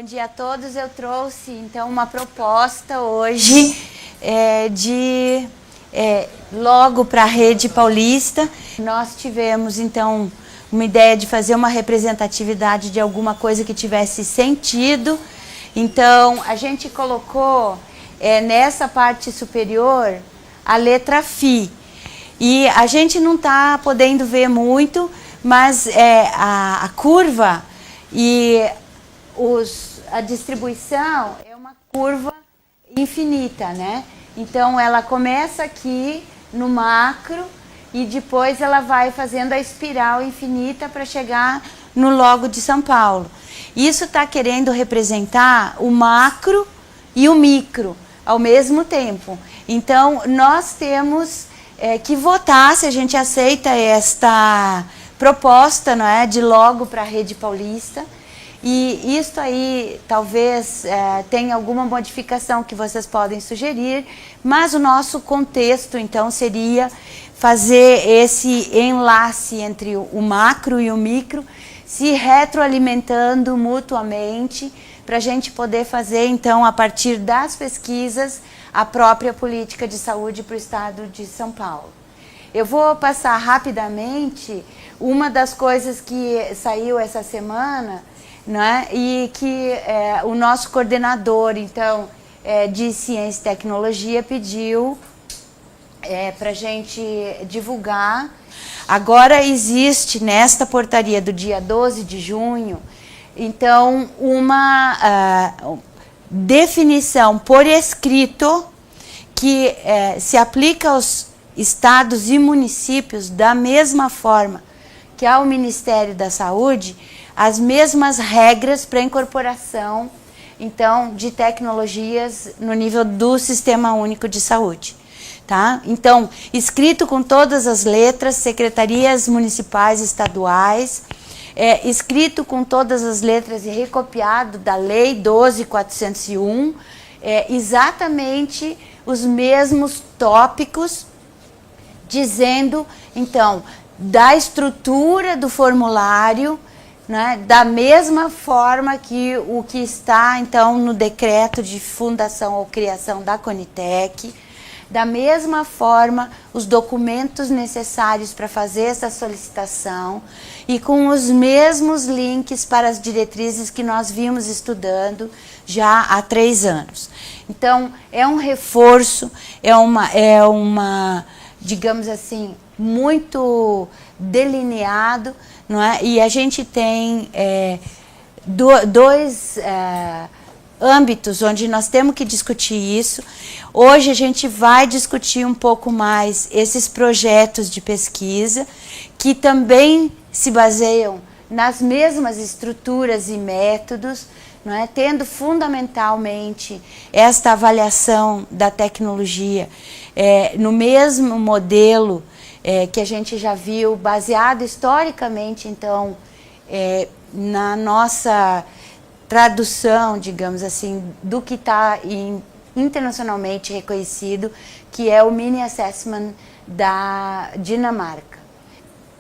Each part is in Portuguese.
Bom dia a todos. Eu trouxe então uma proposta hoje logo para a Rede Paulista. Nós tivemos então uma ideia de fazer uma representatividade de alguma coisa que tivesse sentido. Então a gente colocou nessa parte superior a letra Φ. E a gente não está podendo ver muito, mas a curva e a distribuição é uma curva infinita, né? Então ela começa aqui no macro e depois ela vai fazendo a espiral infinita para chegar no logo de São Paulo. Isso está querendo representar o macro e o micro ao mesmo tempo. Então nós temos que votar se a gente aceita esta proposta, não é, de logo para a Rede Paulista. E isso aí talvez tenha alguma modificação que vocês podem sugerir, mas o nosso contexto então seria fazer esse enlace entre o macro e o micro, se retroalimentando mutuamente, para a gente poder fazer então, a partir das pesquisas, a própria política de saúde para o estado de São Paulo. Eu vou passar rapidamente uma das coisas que saiu essa semana, né, e que o nosso coordenador então, de Ciência e Tecnologia pediu para a gente divulgar. Agora existe nesta portaria do dia 12 de junho, então, uma definição por escrito que se aplica aos estados e municípios da mesma forma que ao Ministério da Saúde, as mesmas regras para incorporação, então, de tecnologias no nível do Sistema Único de Saúde. Tá? Então, escrito com todas as letras, secretarias municipais e estaduais, escrito com todas as letras e recopiado da Lei 12.401, exatamente os mesmos tópicos, dizendo, então, da estrutura do formulário, né, da mesma forma que o que está, então, no decreto de fundação ou criação da Conitec, da mesma forma, os documentos necessários para fazer essa solicitação e com os mesmos links para as diretrizes que nós vimos estudando já há 3 anos. Então, é um reforço, é uma digamos assim, muito delineado, não é? E a gente tem dois âmbitos onde nós temos que discutir isso. Hoje a gente vai discutir um pouco mais esses projetos de pesquisa, que também se baseiam nas mesmas estruturas e métodos, não é? Tendo fundamentalmente esta avaliação da tecnologia no mesmo modelo que a gente já viu, baseado historicamente, então, na nossa tradução, digamos assim, do que está internacionalmente reconhecido, que é o Mini Assessment da Dinamarca.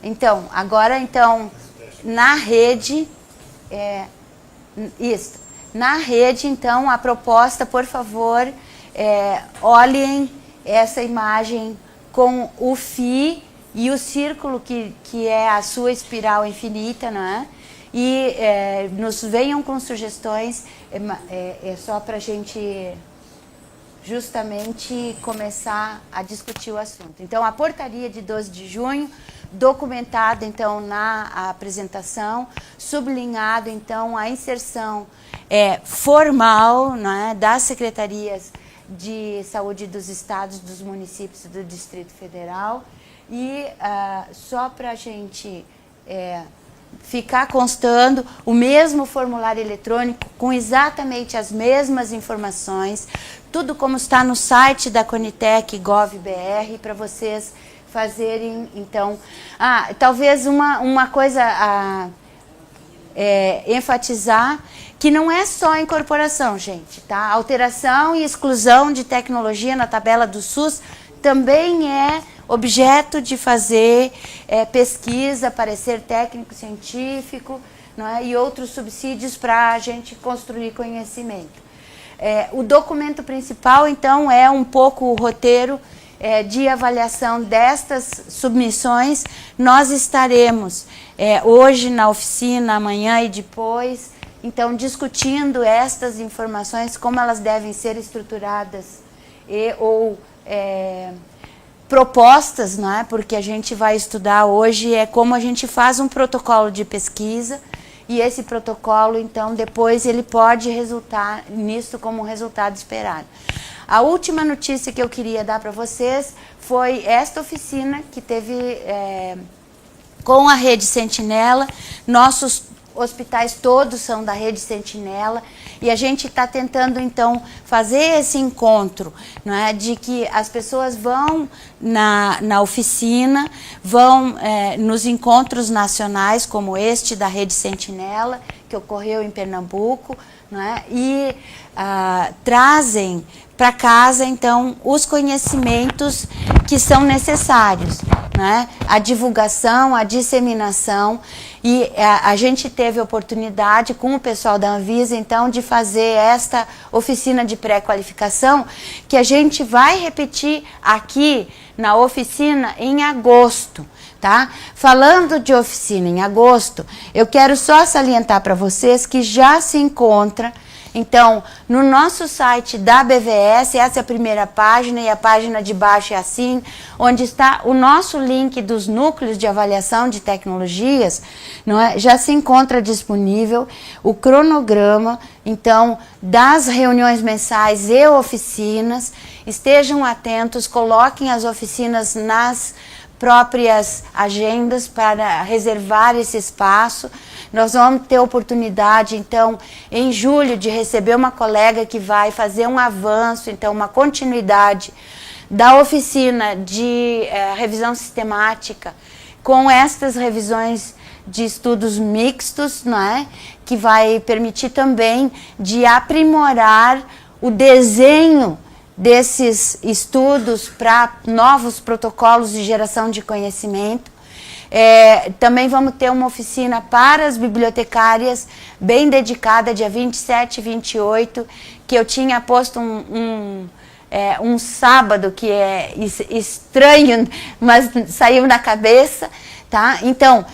Então, agora, então, na rede, na rede, então, a proposta, por favor, olhem essa imagem com o Φ e o círculo que é a sua espiral infinita, não é? E nos venham com sugestões, só para a gente justamente começar a discutir o assunto. Então, a portaria de 12 de junho, documentada então na apresentação, sublinhado então a inserção formal, né, das secretarias de saúde dos estados, dos municípios e do Distrito Federal, e só para a gente ficar constando o mesmo formulário eletrônico com exatamente as mesmas informações, tudo como está no site da Conitec Gov.br, para vocês fazerem, então, talvez uma coisa enfatizar, que não é só incorporação, gente, tá? Alteração e exclusão de tecnologia na tabela do SUS também é objeto de fazer pesquisa, parecer técnico-científico, não é? E outros subsídios para a gente construir conhecimento. O documento principal, então, é um pouco o roteiro de avaliação destas submissões. Nós estaremos hoje na oficina, amanhã e depois, então, discutindo estas informações, como elas devem ser estruturadas ou propostas, não é? Porque a gente vai estudar hoje como a gente faz um protocolo de pesquisa, e esse protocolo, então, depois ele pode resultar nisso como resultado esperado. A última notícia que eu queria dar para vocês foi esta oficina que teve com a Rede Sentinela. Nossos hospitais todos são da Rede Sentinela, e a gente está tentando, então, fazer esse encontro, não é? De que as pessoas vão na oficina, vão nos encontros nacionais, como este da Rede Sentinela, que ocorreu em Pernambuco, não é? E trazem para casa, então, os conhecimentos que são necessários, né? A divulgação, a disseminação, e a gente teve a oportunidade com o pessoal da Anvisa, então, de fazer esta oficina de pré-qualificação, que a gente vai repetir aqui na oficina em agosto, tá? Falando de oficina em agosto, eu quero só salientar para vocês que já se encontra, então, no nosso site da BVS, essa é a primeira página, e a página de baixo é assim, onde está o nosso link dos núcleos de avaliação de tecnologias, não é? Já se encontra disponível o cronograma, então, das reuniões mensais e oficinas. Estejam atentos, coloquem as oficinas nas próprias agendas para reservar esse espaço. Nós vamos ter oportunidade, então, em julho, de receber uma colega que vai fazer um avanço, então, uma continuidade da oficina de revisão sistemática, com estas revisões de estudos mixtos, não é? Que vai permitir também de aprimorar o desenho desses estudos para novos protocolos de geração de conhecimento. Também vamos ter uma oficina para as bibliotecárias, bem dedicada, dia 27 e 28, que eu tinha posto um sábado, que é estranho, mas saiu na cabeça, tá? Então,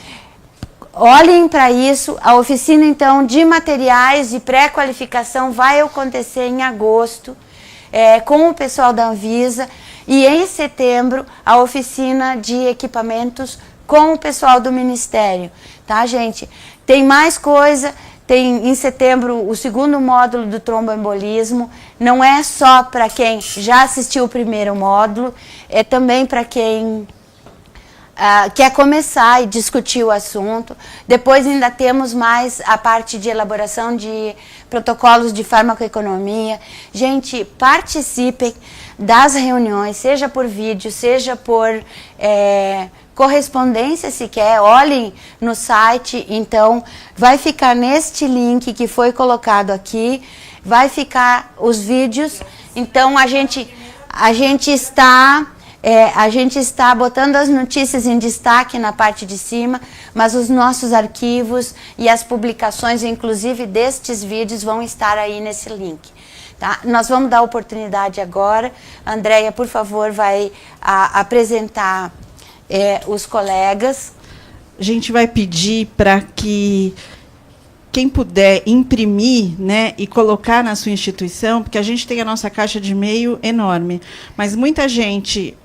olhem para isso. A oficina, então, de materiais de pré-qualificação vai acontecer em agosto, com o pessoal da Anvisa, e em setembro a oficina de equipamentos com o pessoal do Ministério, tá, gente? Tem mais coisa, tem em setembro o segundo módulo do tromboembolismo, não é só para quem já assistiu o primeiro módulo, é também para quem quer começar e discutir o assunto. Depois ainda temos mais a parte de elaboração de protocolos de farmacoeconomia. Gente, participem das reuniões, seja por vídeo, seja por correspondência, se quer. Olhem no site, então vai ficar neste link que foi colocado aqui, vai ficar os vídeos. Então a gente está botando as notícias em destaque na parte de cima, mas os nossos arquivos e as publicações, inclusive destes vídeos, vão estar aí nesse link. Tá? Nós vamos dar oportunidade agora. Andréia, por favor, vai apresentar os colegas. A gente vai pedir para que quem puder imprimir, né, e colocar na sua instituição, porque a gente tem a nossa caixa de e-mail enorme, mas muita gente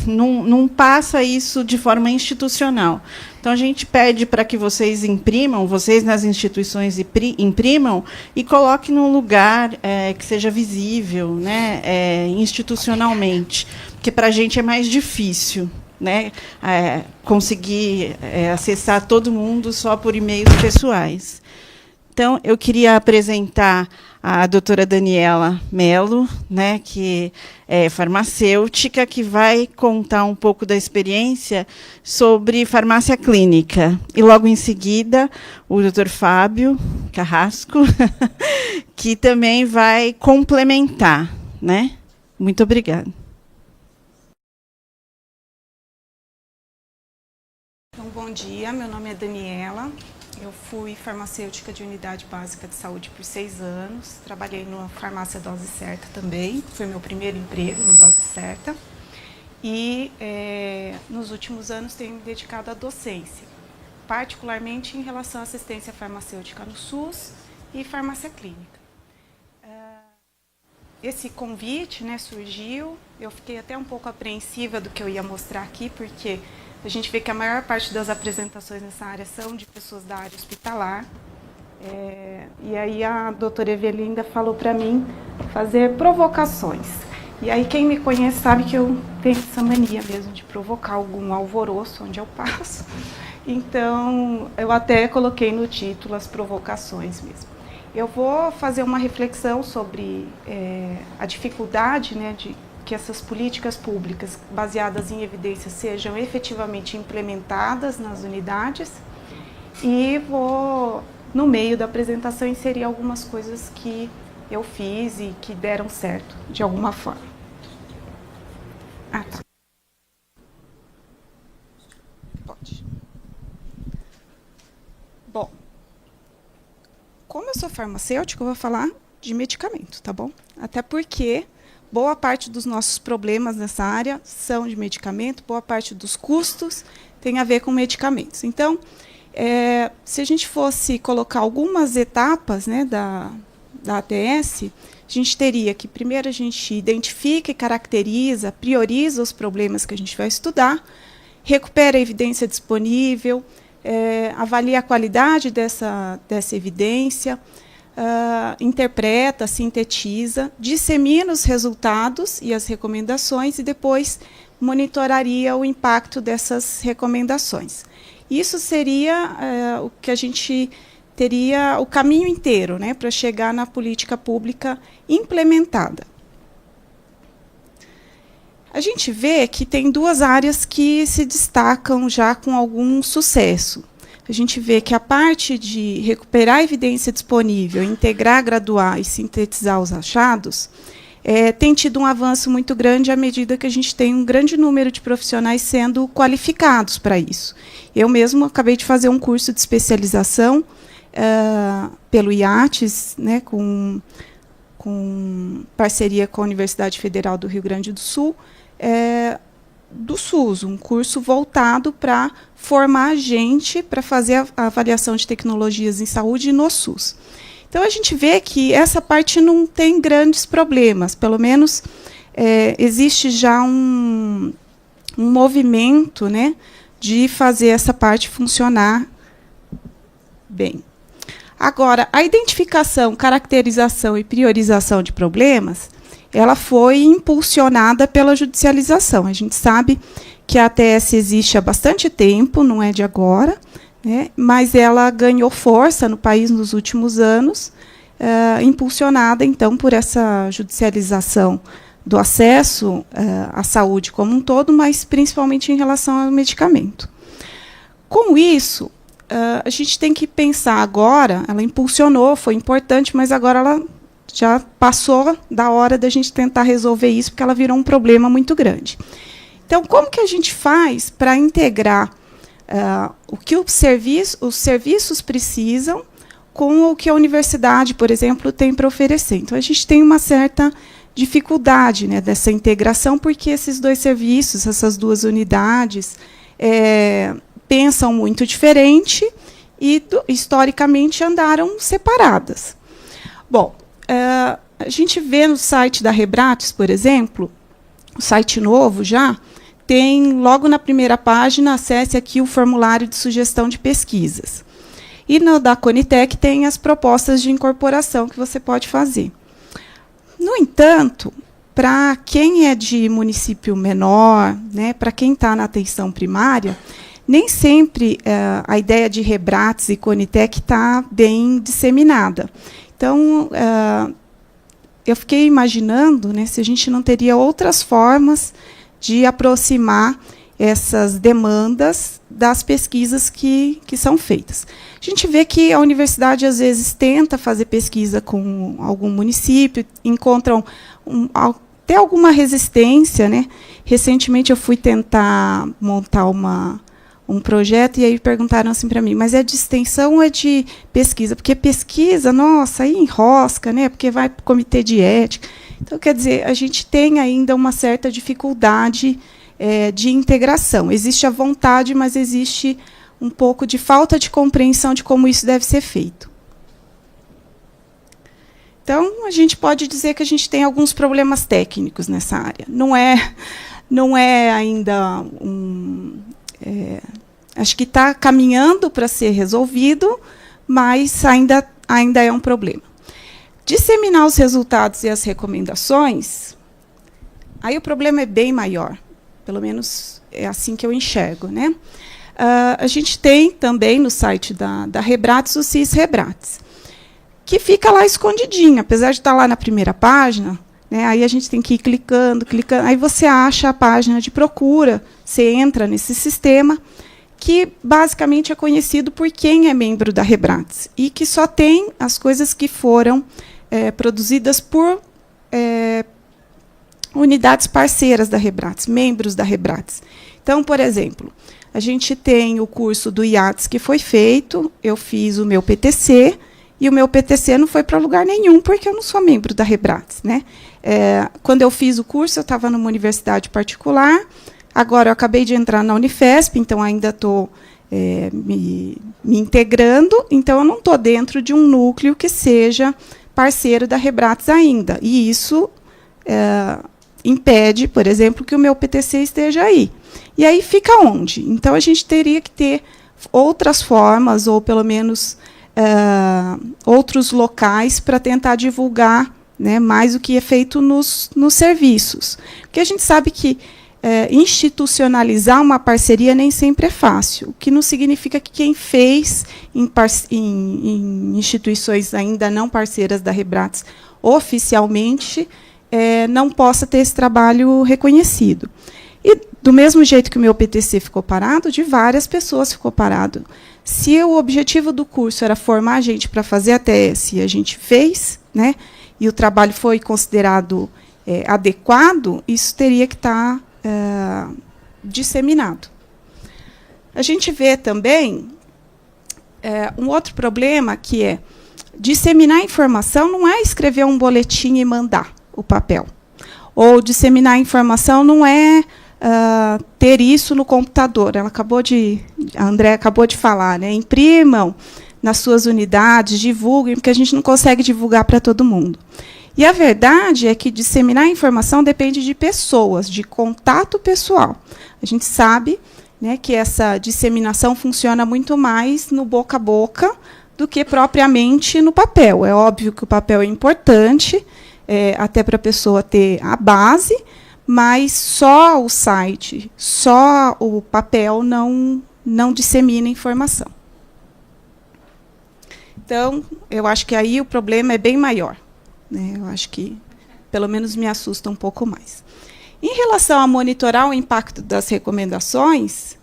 não passa isso de forma institucional. Então, a gente pede para que vocês imprimam, vocês nas instituições imprimam e coloquem num lugar que seja visível, né, institucionalmente, porque para a gente é mais difícil, né, conseguir acessar todo mundo só por e-mails pessoais. Então, eu queria apresentar a doutora Daniela Mello, né, que é farmacêutica, que vai contar um pouco da experiência sobre farmácia clínica. E, logo em seguida, o doutor Fábio Carrasco, que também vai complementar, né? Muito obrigada. Então, bom dia, meu nome é Daniela, Eu fui farmacêutica de unidade básica de saúde por 6 anos. Trabalhei numa farmácia Dose Certa também. Foi meu primeiro emprego no Dose Certa. E, nos últimos anos, tenho me dedicado à docência, particularmente em relação à assistência farmacêutica no SUS e farmácia clínica. Esse convite, né, surgiu. Eu fiquei até um pouco apreensiva do que eu ia mostrar aqui, porque a gente vê que a maior parte das apresentações nessa área são de pessoas da área hospitalar. E aí a doutora Evelinda falou para mim fazer provocações. E aí quem me conhece sabe que eu tenho essa mania mesmo de provocar algum alvoroço onde eu passo. Então, eu até coloquei no título as provocações mesmo. Eu vou fazer uma reflexão sobre a dificuldade, né, de que essas políticas públicas baseadas em evidências sejam efetivamente implementadas nas unidades e vou, no meio da apresentação, inserir algumas coisas que eu fiz e que deram certo, de alguma forma. Tá. Pode. Bom, como eu sou farmacêutica, eu vou falar de medicamento, tá bom? Até porque boa parte dos nossos problemas nessa área são de medicamento, boa parte dos custos tem a ver com medicamentos. Então, se a gente fosse colocar algumas etapas, né, da ATS, a gente teria que, primeiro, a gente identifica e caracteriza, prioriza os problemas que a gente vai estudar, recupera a evidência disponível, avalia a qualidade dessa evidência, interpreta, sintetiza, dissemina os resultados e as recomendações e depois monitoraria o impacto dessas recomendações. Isso seria o que a gente teria o caminho inteiro, né, para chegar na política pública implementada. A gente vê que tem duas áreas que se destacam já com algum sucesso. A gente vê que a parte de recuperar a evidência disponível, integrar, graduar e sintetizar os achados, tem tido um avanço muito grande à medida que a gente tem um grande número de profissionais sendo qualificados para isso. Eu mesmo acabei de fazer um curso de especialização pelo IATES, né, com parceria com a Universidade Federal do Rio Grande do Sul, do SUS, um curso voltado para formar a gente para fazer a avaliação de tecnologias em saúde no SUS. Então, a gente vê que essa parte não tem grandes problemas, pelo menos existe já um movimento, né, de fazer essa parte funcionar bem. Agora, a identificação, caracterização e priorização de problemas, ela foi impulsionada pela judicialização. A gente sabe que a ATS existe há bastante tempo, não é de agora, né, mas ela ganhou força no país nos últimos anos, impulsionada, então, por essa judicialização do acesso à saúde como um todo, mas principalmente em relação ao medicamento. Com isso, a gente tem que pensar agora, ela impulsionou, foi importante, mas agora ela já passou da hora da gente tentar resolver isso, porque ela virou um problema muito grande. Então, como que a gente faz para integrar o que os serviços precisam com o que a universidade, por exemplo, tem para oferecer? Então, a gente tem uma certa dificuldade, né, dessa integração, porque esses dois serviços, essas duas unidades, pensam muito diferente e, historicamente, andaram separadas. Bom, a gente vê no site da Rebrates, por exemplo, o site novo já, tem, logo na primeira página, acesse aqui o formulário de sugestão de pesquisas. E no da Conitec tem as propostas de incorporação que você pode fazer. No entanto, para quem é de município menor, né, para quem está na atenção primária, nem sempre a ideia de Rebrates e Conitec está bem disseminada. Então, eu fiquei imaginando, né, se a gente não teria outras formas de aproximar essas demandas das pesquisas que são feitas. A gente vê que a universidade, às vezes, tenta fazer pesquisa com algum município, encontram até alguma resistência, né? Recentemente, eu fui tentar montar um projeto, e aí perguntaram assim para mim, mas é de extensão ou é de pesquisa? Porque pesquisa, nossa, aí enrosca, né? Porque vai para o comitê de ética. Então, quer dizer, a gente tem ainda uma certa dificuldade de integração. Existe a vontade, mas existe um pouco de falta de compreensão de como isso deve ser feito. Então, a gente pode dizer que a gente tem alguns problemas técnicos nessa área. Não é ainda acho que está caminhando para ser resolvido, mas ainda é um problema. Disseminar os resultados e as recomendações, aí o problema é bem maior. Pelo menos é assim que eu enxergo, né? A gente tem também no site da Rebrates o CIS Rebrates, que fica lá escondidinho, apesar de estar lá na primeira página, né, aí a gente tem que ir clicando, aí você acha a página de procura, você entra nesse sistema, que basicamente é conhecido por quem é membro da Rebrates, e que só tem as coisas que foram produzidas por unidades parceiras da Rebrates, membros da Rebrates. Então, por exemplo, a gente tem o curso do IATS que foi feito, eu fiz o meu PTC, e o meu PTC não foi para lugar nenhum, porque eu não sou membro da Rebrates, né? Quando eu fiz o curso, eu estava numa universidade particular, agora eu acabei de entrar na Unifesp, então ainda estou me integrando, então eu não estou dentro de um núcleo que seja parceiro da Rebrates ainda. E isso impede, por exemplo, que o meu PTC esteja aí. E aí fica onde? Então, a gente teria que ter outras formas, ou pelo menos outros locais, para tentar divulgar, né, mais o que é feito nos serviços. Porque a gente sabe que institucionalizar uma parceria nem sempre é fácil, o que não significa que quem fez em instituições ainda não parceiras da Rebrates oficialmente não possa ter esse trabalho reconhecido. E, do mesmo jeito que o meu PTC ficou parado, de várias pessoas ficou parado. Se o objetivo do curso era formar a gente para fazer a TS, e a gente fez, né, e o trabalho foi considerado adequado, isso teria que estar disseminado. A gente vê também um outro problema, que é disseminar informação não é escrever um boletim e mandar o papel. Ou disseminar informação não é ter isso no computador. A André acabou de falar, né? Imprimam nas suas unidades, divulguem, porque a gente não consegue divulgar para todo mundo. E a verdade é que disseminar informação depende de pessoas, de contato pessoal. A gente sabe, né, que essa disseminação funciona muito mais no boca a boca do que propriamente no papel. É óbvio que o papel é importante, até para a pessoa ter a base, mas só o site, só o papel não dissemina informação. Então, eu acho que aí o problema é bem maior, né? Eu acho que, pelo menos, me assusta um pouco mais. Em relação a monitorar o impacto das recomendações,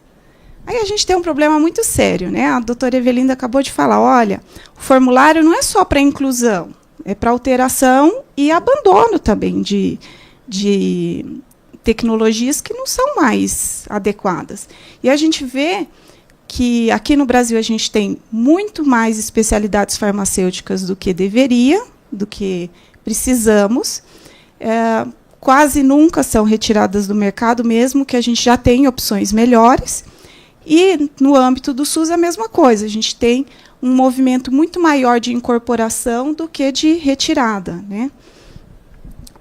aí a gente tem um problema muito sério, né? A doutora Evelinda acabou de falar, olha, o formulário não é só para inclusão, é para alteração e abandono também de tecnologias que não são mais adequadas. E a gente vê que aqui no Brasil a gente tem muito mais especialidades farmacêuticas do que deveria, do que precisamos. Quase nunca são retiradas do mercado, mesmo que a gente já tenha opções melhores. E, no âmbito do SUS, a mesma coisa. A gente tem um movimento muito maior de incorporação do que de retirada, né?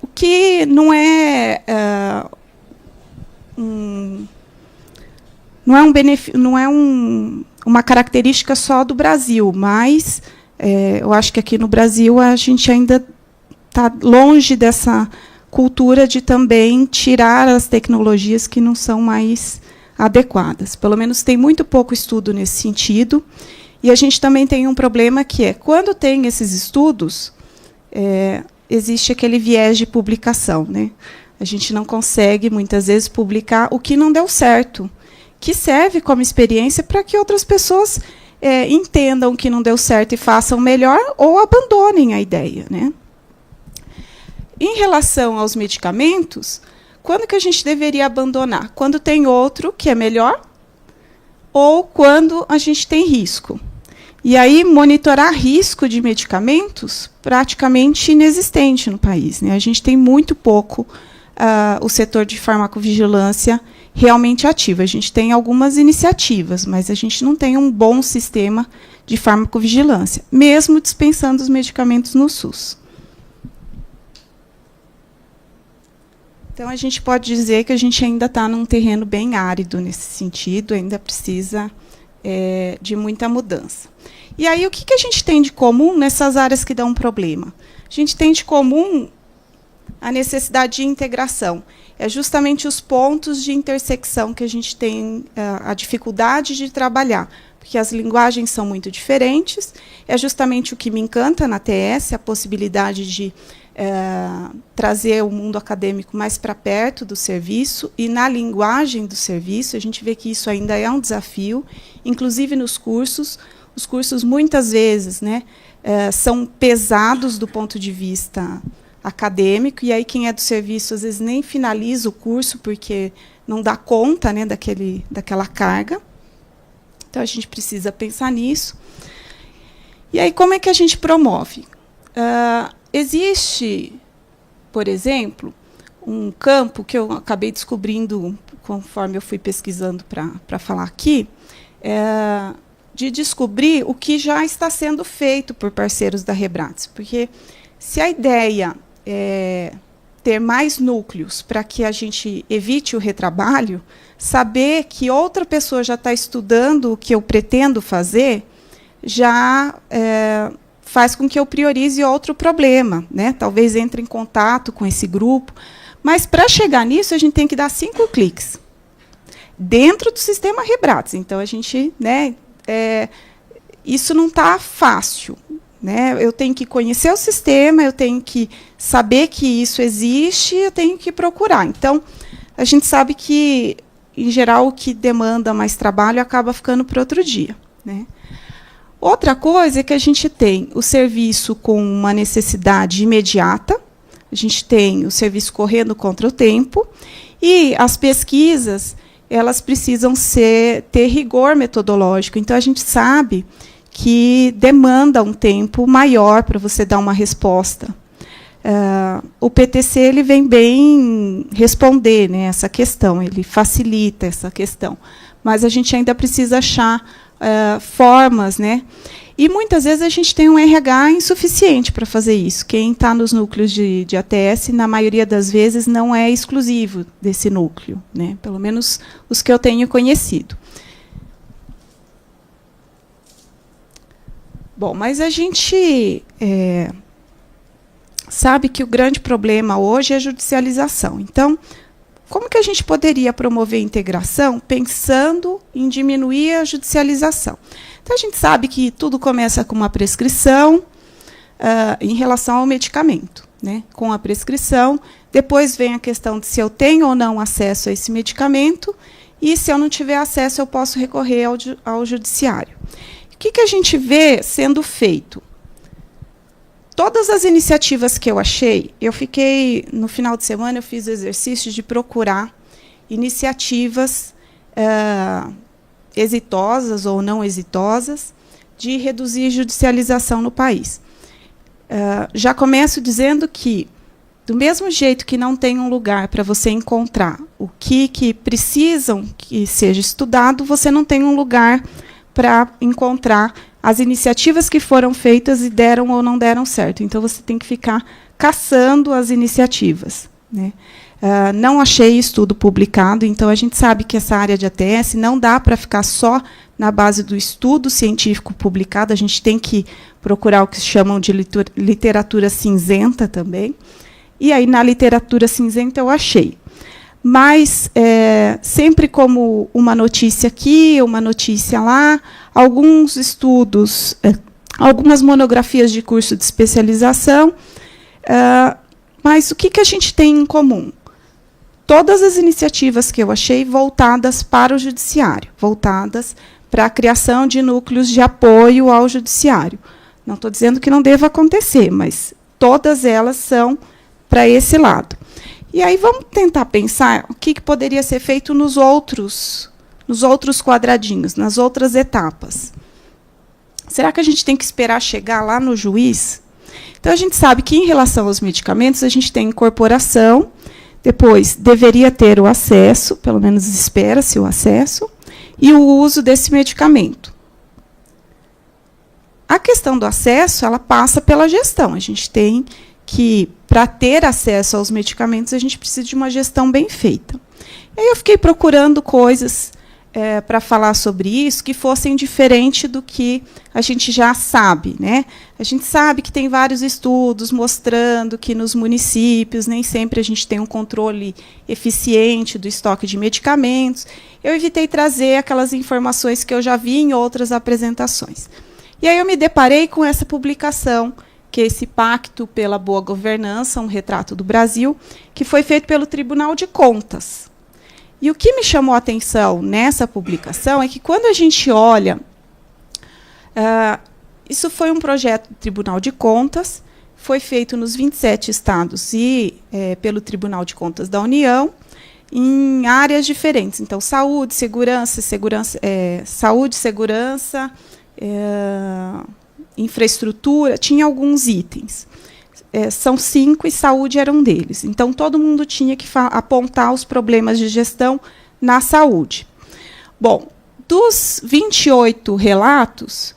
O que não é uma característica só do Brasil, mas eu acho que aqui no Brasil a gente ainda está longe dessa cultura de também tirar as tecnologias que não são mais adequadas. Pelo menos tem muito pouco estudo nesse sentido. E a gente também tem um problema que é, quando tem esses estudos, existe aquele viés de publicação, né? A gente não consegue, muitas vezes, publicar o que não deu certo, que serve como experiência para que outras pessoas entendam que não deu certo e façam melhor, ou abandonem a ideia, né? Em relação aos medicamentos, quando que a gente deveria abandonar? Quando tem outro que é melhor, ou quando a gente tem risco. E aí, monitorar risco de medicamentos praticamente inexistente no país, né? A gente tem muito pouco o setor de farmacovigilância realmente ativo. A gente tem algumas iniciativas, mas a gente não tem um bom sistema de farmacovigilância, mesmo dispensando os medicamentos no SUS. Então, a gente pode dizer que a gente ainda está num terreno bem árido nesse sentido, ainda precisa de muita mudança. E aí, o que a gente tem de comum nessas áreas que dão problema? A gente tem de comum a necessidade de integração. É justamente os pontos de intersecção que a gente tem a dificuldade de trabalhar, porque as linguagens são muito diferentes. É justamente o que me encanta na TS, a possibilidade de trazer o mundo acadêmico mais para perto do serviço, e na linguagem do serviço, a gente vê que isso ainda é um desafio, inclusive nos cursos. Os cursos, muitas vezes, né, são pesados do ponto de vista acadêmico, e aí quem é do serviço, às vezes, nem finaliza o curso, porque não dá conta, né, daquela carga. Então, a gente precisa pensar nisso. E aí, como é que a gente promove? Existe, por exemplo, um campo que eu acabei descobrindo conforme eu fui pesquisando para falar aqui, de descobrir o que já está sendo feito por parceiros da Rebrates. Porque se a ideia é ter mais núcleos para que a gente evite o retrabalho, saber que outra pessoa já está estudando o que eu pretendo fazer, já faz com que eu priorize outro problema, né? Talvez entre em contato com esse grupo. Mas, para chegar nisso, a gente tem que dar 5 cliques dentro do sistema Rebrates. Então, a gente, né, isso não está fácil, né? Eu tenho que conhecer o sistema, eu tenho que saber que isso existe, eu tenho que procurar. Então, a gente sabe que, em geral, o que demanda mais trabalho acaba ficando para outro dia, né? Outra coisa é que a gente tem o serviço com uma necessidade imediata, a gente tem o serviço correndo contra o tempo, e as pesquisas, elas precisam ter rigor metodológico. Então, a gente sabe que demanda um tempo maior para você dar uma resposta. O PTC ele vem bem responder, né, essa questão, ele facilita essa questão, mas a gente ainda precisa achar formas, né? E muitas vezes a gente tem um RH insuficiente para fazer isso. Quem está nos núcleos de ATS, na maioria das vezes, não é exclusivo desse núcleo, né? Pelo menos os que eu tenho conhecido. Bom, mas a gente sabe que o grande problema hoje é a judicialização. Então, como que a gente poderia promover a integração pensando em diminuir a judicialização? Então, a gente sabe que tudo começa com uma prescrição em relação ao medicamento, né? Com a prescrição, depois vem a questão de se eu tenho ou não acesso a esse medicamento, e se eu não tiver acesso, eu posso recorrer ao judiciário. O que a gente vê sendo feito? Todas as iniciativas que eu achei, eu fiquei, no final de semana, eu fiz o exercício de procurar iniciativas exitosas ou não exitosas de reduzir judicialização no país. Já começo dizendo que, do mesmo jeito que não tem um lugar para você encontrar o que precisam que seja estudado, você não tem um lugar para encontrar as iniciativas que foram feitas e deram ou não deram certo. Então, você tem que ficar caçando as iniciativas, né? Não achei estudo publicado, então a gente sabe que essa área de ATS não dá para ficar só na base do estudo científico publicado, a gente tem que procurar o que chamam de literatura cinzenta também. E aí, na literatura cinzenta, eu achei. Mas, sempre como uma notícia aqui, uma notícia lá, alguns estudos, algumas monografias de curso de especialização, mas o que a gente tem em comum? Todas as iniciativas que eu achei voltadas para o judiciário, voltadas para a criação de núcleos de apoio ao judiciário. Não estou dizendo que não deva acontecer, mas todas elas são para esse lado. E aí vamos tentar pensar o que poderia ser feito nos outros nos outros quadradinhos, nas outras etapas. Será que a gente tem que esperar chegar lá no juiz? Então, a gente sabe que, em relação aos medicamentos, a gente tem incorporação, depois deveria ter o acesso, pelo menos espera-se o acesso, e o uso desse medicamento. A questão do acesso, ela passa pela gestão. A gente tem que, para ter acesso aos medicamentos, a gente precisa de uma gestão bem feita. E aí eu fiquei procurando coisas para falar sobre isso que fossem diferentes do que a gente já sabe, né? A gente sabe que tem vários estudos mostrando que nos municípios nem sempre a gente tem um controle eficiente do estoque de medicamentos. Eu evitei trazer aquelas informações que eu já vi em outras apresentações. E aí eu me deparei com essa publicação, que é esse Pacto pela Boa Governança, um retrato do Brasil, que foi feito pelo Tribunal de Contas. E o que me chamou a atenção nessa publicação é que, quando a gente olha, isso foi um projeto do Tribunal de Contas, foi feito nos 27 estados e pelo Tribunal de Contas da União, em áreas diferentes. Então, saúde, segurança, infraestrutura, tinha alguns itens. São 5 e saúde era um deles. Então, todo mundo tinha que apontar os problemas de gestão na saúde. Bom, dos 28 relatos,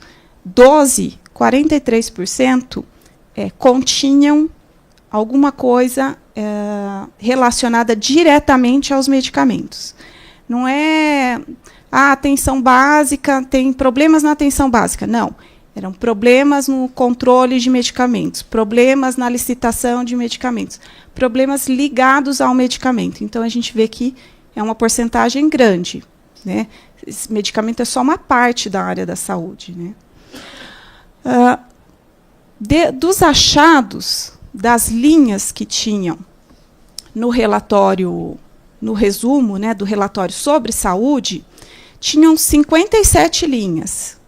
43%, continham alguma coisa relacionada diretamente aos medicamentos. Não é a atenção básica, tem problemas na atenção básica. Não. Eram problemas no controle de medicamentos, problemas na licitação de medicamentos, problemas ligados ao medicamento. Então, a gente vê que é uma porcentagem grande, né? Esse medicamento é só uma parte da área da saúde, né? Dos achados, das linhas que tinham no relatório, no resumo, né, do relatório sobre saúde, tinham 57 linhas.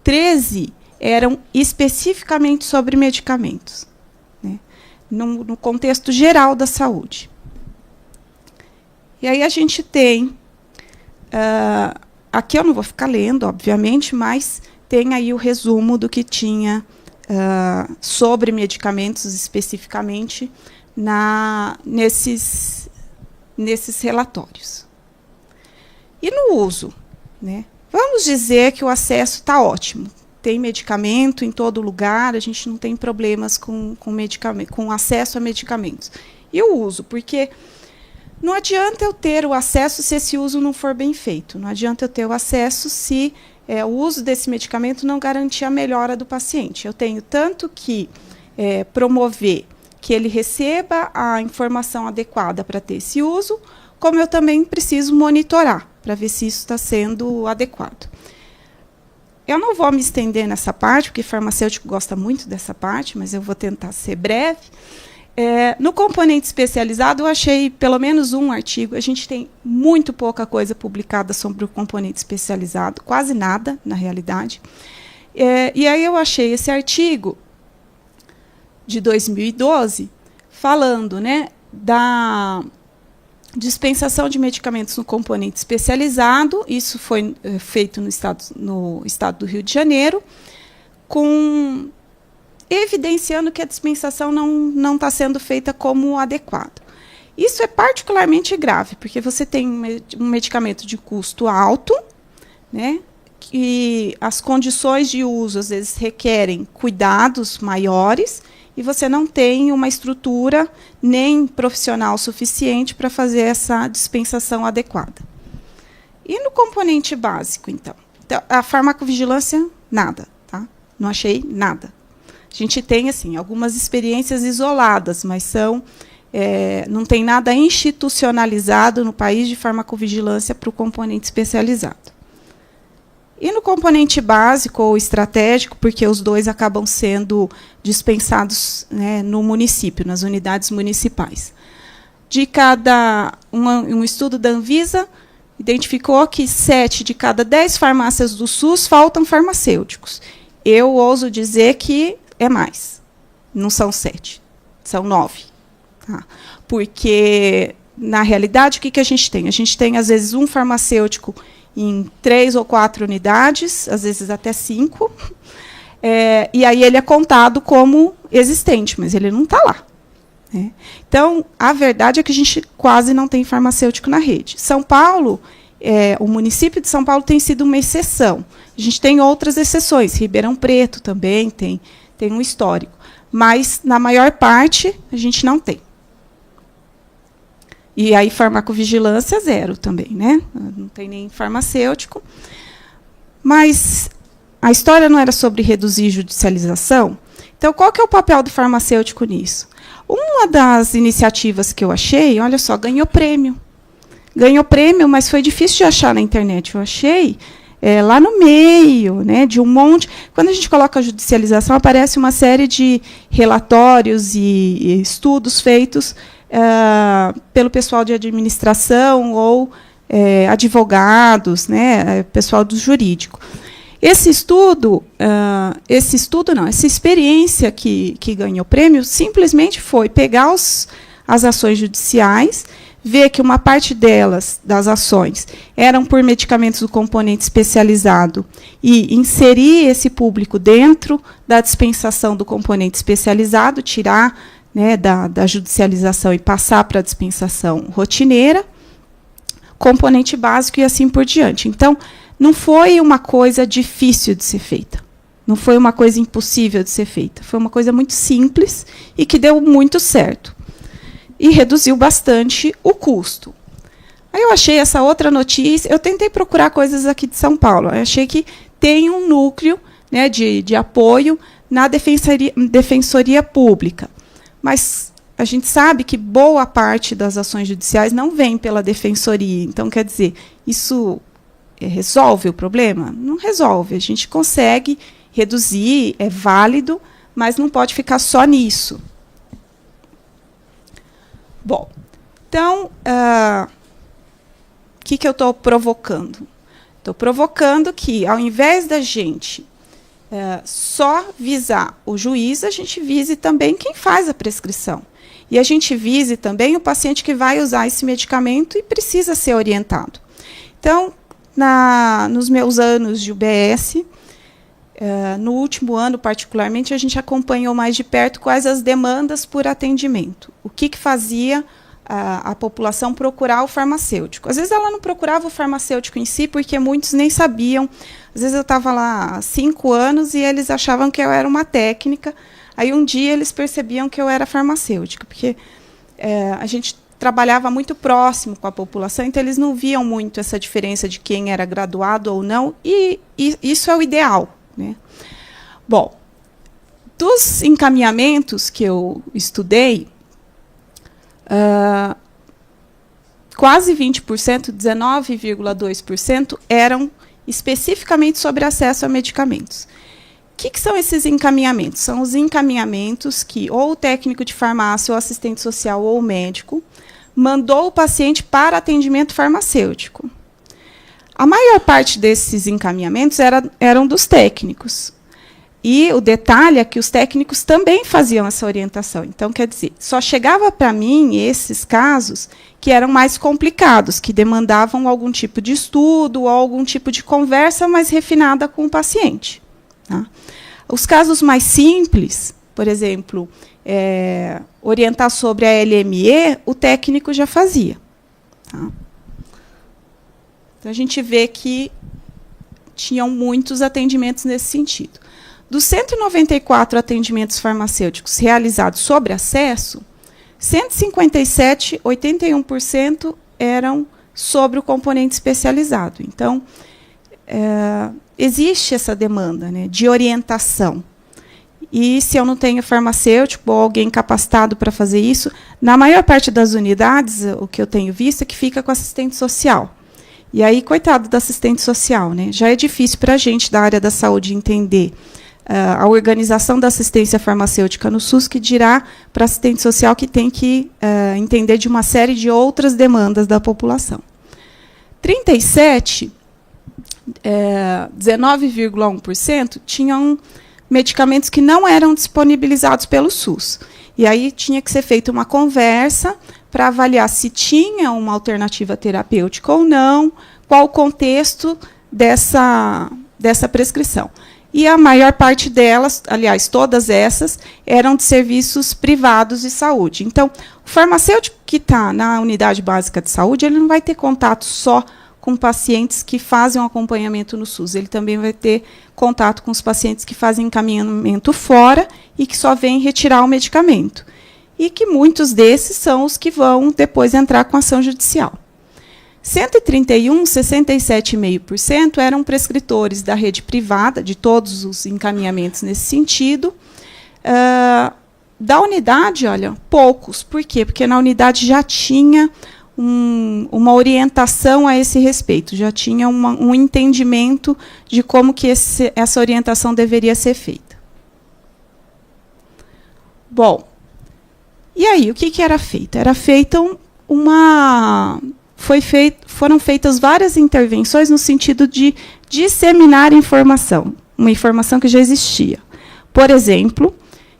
13 eram especificamente sobre medicamentos, né, no contexto geral da saúde. E aí a gente tem, aqui eu não vou ficar lendo, obviamente, mas tem aí o resumo do que tinha sobre medicamentos especificamente nesses relatórios. E no uso, né? Vamos dizer que o acesso está ótimo. Tem medicamento em todo lugar, a gente não tem problemas com acesso a medicamentos. E o uso? Porque não adianta eu ter o acesso se esse uso não for bem feito. Não adianta eu ter o acesso se o uso desse medicamento não garantir a melhora do paciente. Eu tenho tanto que promover que ele receba a informação adequada para ter esse uso, como eu também preciso monitorar para ver se isso está sendo adequado. Eu não vou me estender nessa parte, porque farmacêutico gosta muito dessa parte, mas eu vou tentar ser breve. No componente especializado, eu achei pelo menos um artigo. A gente tem muito pouca coisa publicada sobre o componente especializado, quase nada, na realidade. E aí eu achei esse artigo de 2012, falando, né, da dispensação de medicamentos no componente especializado. Isso foi feito no estado do Rio de Janeiro, evidenciando que a dispensação não está sendo feita como adequado. Isso é particularmente grave, porque você tem um medicamento de custo alto, né, que as condições de uso, às vezes, requerem cuidados maiores, e você não tem uma estrutura nem profissional suficiente para fazer essa dispensação adequada. E no componente básico, então? A farmacovigilância, nada. Tá? Não achei nada. A gente tem assim, algumas experiências isoladas, mas não tem nada institucionalizado no país de farmacovigilância para o componente especializado. E no componente básico ou estratégico, porque os dois acabam sendo dispensados, né, no município, nas unidades municipais. Um estudo da Anvisa identificou que 7 de cada 10 farmácias do SUS faltam farmacêuticos. Eu ouso dizer que é mais. Não são 7, são 9. Tá? Porque na realidade, o que a gente tem? A gente tem, às vezes, um farmacêutico em 3 ou 4 unidades, às vezes até 5, e aí ele é contado como existente, mas ele não está lá. Né? Então, a verdade é que a gente quase não tem farmacêutico na rede. São Paulo, o município de São Paulo tem sido uma exceção. A gente tem outras exceções, Ribeirão Preto também tem um histórico, mas, na maior parte, a gente não tem. E aí, farmacovigilância, 0 também, né? Não tem nem farmacêutico. Mas a história não era sobre reduzir judicialização? Então, qual que é o papel do farmacêutico nisso? Uma das iniciativas que eu achei, olha só, ganhou prêmio. Ganhou prêmio, mas foi difícil de achar na internet. Eu achei lá no meio, né, de um monte. Quando a gente coloca a judicialização, aparece uma série de relatórios e estudos feitos pelo pessoal de administração ou advogados, né, pessoal do jurídico. Essa experiência que ganhou prêmio simplesmente foi pegar as ações judiciais, ver que uma parte das ações eram por medicamentos do componente especializado e inserir esse público dentro da dispensação do componente especializado, tirar, né, da judicialização e passar para a dispensação rotineira, componente básico e assim por diante. Então, não foi uma coisa difícil de ser feita. Não foi uma coisa impossível de ser feita. Foi uma coisa muito simples e que deu muito certo. E reduziu bastante o custo. Aí eu achei essa outra notícia. Eu tentei procurar coisas aqui de São Paulo. Eu achei que tem um núcleo, né, de apoio na Defensoria Pública. Mas a gente sabe que boa parte das ações judiciais não vem pela Defensoria. Então, quer dizer, isso resolve o problema? Não resolve. A gente consegue reduzir, é válido, mas não pode ficar só nisso. Bom, então, o que eu estou provocando? Estou provocando que, ao invés da gente só visar o juiz, a gente vise também quem faz a prescrição. E a gente vise também o paciente que vai usar esse medicamento e precisa ser orientado. Então, nos meus anos de UBS, no último ano, particularmente, a gente acompanhou mais de perto quais as demandas por atendimento. O que fazia a população procurar o farmacêutico. Às vezes, ela não procurava o farmacêutico em si, porque muitos nem sabiam. Às vezes, eu estava lá há 5 anos e eles achavam que eu era uma técnica. Aí, um dia, eles percebiam que eu era farmacêutica, porque a gente trabalhava muito próximo com a população, então eles não viam muito essa diferença de quem era graduado ou não, e isso é o ideal. Né? Bom, dos encaminhamentos que eu estudei, quase 20%, 19,2%, eram especificamente sobre acesso a medicamentos. O que são esses encaminhamentos? São os encaminhamentos que ou o técnico de farmácia, ou assistente social, ou o médico mandou o paciente para atendimento farmacêutico. A maior parte desses encaminhamentos eram dos técnicos. E o detalhe é que os técnicos também faziam essa orientação. Então, quer dizer, só chegava para mim esses casos que eram mais complicados, que demandavam algum tipo de estudo ou algum tipo de conversa mais refinada com o paciente. Tá? Os casos mais simples, por exemplo, orientar sobre a LME, o técnico já fazia. Tá? Então, a gente vê que tinham muitos atendimentos nesse sentido. Dos 194 atendimentos farmacêuticos realizados sobre acesso, 157, 81% eram sobre o componente especializado. Então, existe essa demanda, né, de orientação. E se eu não tenho farmacêutico ou alguém capacitado para fazer isso, na maior parte das unidades, o que eu tenho visto é que fica com assistente social. E aí, coitado do assistente social, né? Já é difícil para a gente da área da saúde entender a organização da assistência farmacêutica no SUS, que dirá para assistente social que tem que entender de uma série de outras demandas da população. 19,1% tinham medicamentos que não eram disponibilizados pelo SUS. E aí tinha que ser feita uma conversa para avaliar se tinha uma alternativa terapêutica ou não, qual o contexto dessa prescrição. E a maior parte delas, aliás, todas essas, eram de serviços privados de saúde. Então, o farmacêutico que está na unidade básica de saúde, ele não vai ter contato só com pacientes que fazem um acompanhamento no SUS. Ele também vai ter contato com os pacientes que fazem encaminhamento fora e que só vêm retirar o medicamento. E que muitos desses são os que vão depois entrar com ação judicial. 131, 67,5% eram prescritores da rede privada, de todos os encaminhamentos nesse sentido. Da unidade, olha, poucos. Por quê? Porque na unidade já tinha uma orientação a esse respeito, já tinha um entendimento de como que essa orientação deveria ser feita. Bom, e aí, o que era feito? Era feita foram feitas várias intervenções no sentido de disseminar informação, uma informação que já existia. Por exemplo,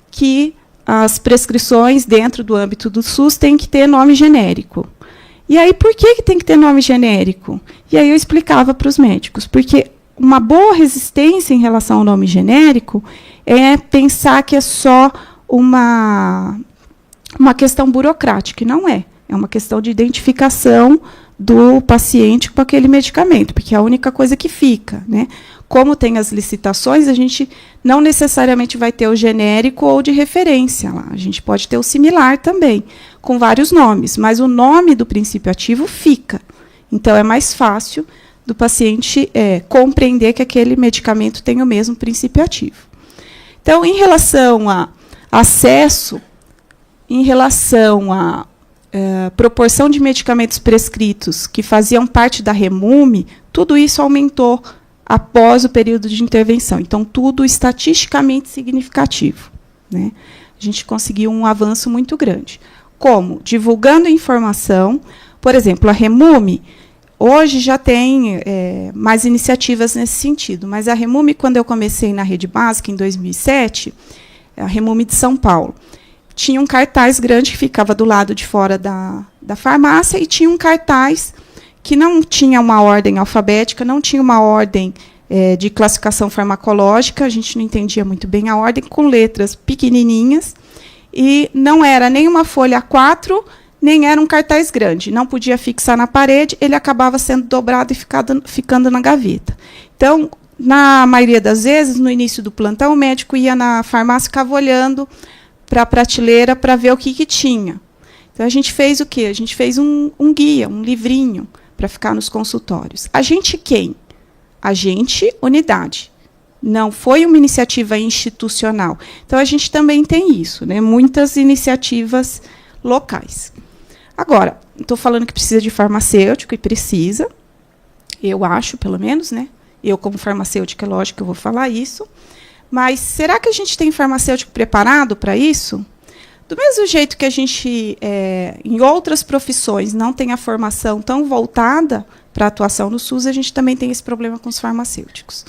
que as prescrições dentro do âmbito do SUS têm que ter nome genérico. E aí, por que tem que ter nome genérico? E aí eu explicava para os médicos, porque uma boa resistência em relação ao nome genérico é pensar que é só uma questão burocrática, e não é. É uma questão de identificação do paciente com aquele medicamento, porque é a única coisa que fica, né? Como tem as licitações, a gente não necessariamente vai ter o genérico ou de referência lá. A gente pode ter o similar também, com vários nomes, mas o nome do princípio ativo fica. Então, é mais fácil do paciente compreender que aquele medicamento tem o mesmo princípio ativo. Então, em relação a acesso, em relação à proporção de medicamentos prescritos que faziam parte da REMUME, tudo isso aumentou após o período de intervenção. Então, tudo estatisticamente significativo, né? A gente conseguiu um avanço muito grande. Como? Divulgando informação. Por exemplo, a REMUME, hoje já tem mais iniciativas nesse sentido, mas a REMUME, quando eu comecei na rede básica, em 2007, a REMUME de São Paulo, tinha um cartaz grande que ficava do lado de fora da farmácia e tinha um cartaz que não tinha uma ordem alfabética, não tinha uma ordem de classificação farmacológica, a gente não entendia muito bem a ordem, com letras pequenininhas, e não era nem uma folha A4, nem era um cartaz grande. Não podia fixar na parede, ele acabava sendo dobrado e ficando na gaveta. Então, na maioria das vezes, no início do plantão, o médico ia na farmácia e ficava olhando para a prateleira para ver o que tinha. Então, a gente fez o quê? A gente fez um guia, um livrinho, para ficar nos consultórios. A gente quem? A gente, unidade. Não foi uma iniciativa institucional. Então, a gente também tem isso, né? Muitas iniciativas locais. Agora, estou falando que precisa de farmacêutico, e precisa, eu acho, pelo menos, né? Eu, como farmacêutica, é lógico que eu vou falar isso. Mas será que a gente tem farmacêutico preparado para isso? Do mesmo jeito que a gente, em outras profissões, não tem a formação tão voltada para a atuação no SUS, a gente também tem esse problema com os farmacêuticos.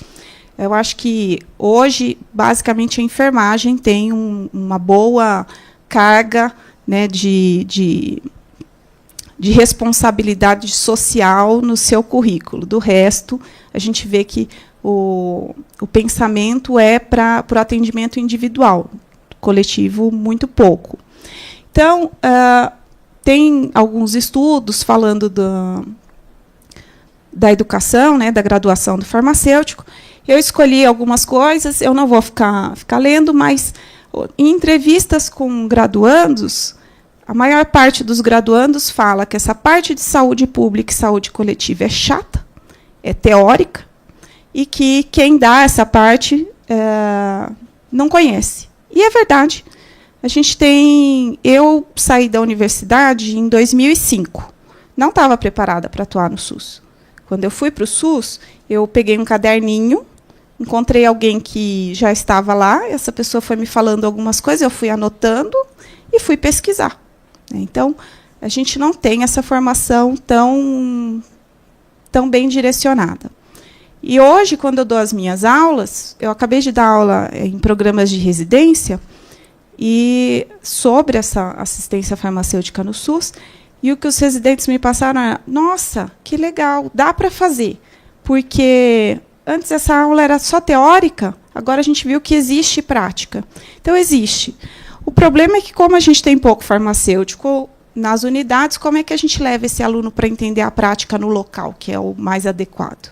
Eu acho que, hoje, basicamente, a enfermagem tem uma boa carga, né, de responsabilidade social no seu currículo. Do resto, a gente vê que o pensamento é para o atendimento individual, coletivo, muito pouco. Então, tem alguns estudos falando da educação, né, da graduação do farmacêutico. Eu escolhi algumas coisas, eu não vou ficar lendo, mas em entrevistas com graduandos, a maior parte dos graduandos fala que essa parte de saúde pública e saúde coletiva é chata, é teórica, e que quem dá essa parte não conhece. E é verdade. Eu saí da universidade em 2005. Não estava preparada para atuar no SUS. Quando eu fui para o SUS, eu peguei um caderninho, encontrei alguém que já estava lá, essa pessoa foi me falando algumas coisas, eu fui anotando e fui pesquisar. Então, a gente não tem essa formação tão bem direcionada. E hoje, quando eu dou as minhas aulas, eu acabei de dar aula em programas de residência, e sobre essa assistência farmacêutica no SUS, e o que os residentes me passaram é: nossa, que legal, dá para fazer, porque antes essa aula era só teórica, agora a gente viu que existe prática. Então, existe. O problema é que, como a gente tem pouco farmacêutico nas unidades, como é que a gente leva esse aluno para entender a prática no local, que é o mais adequado?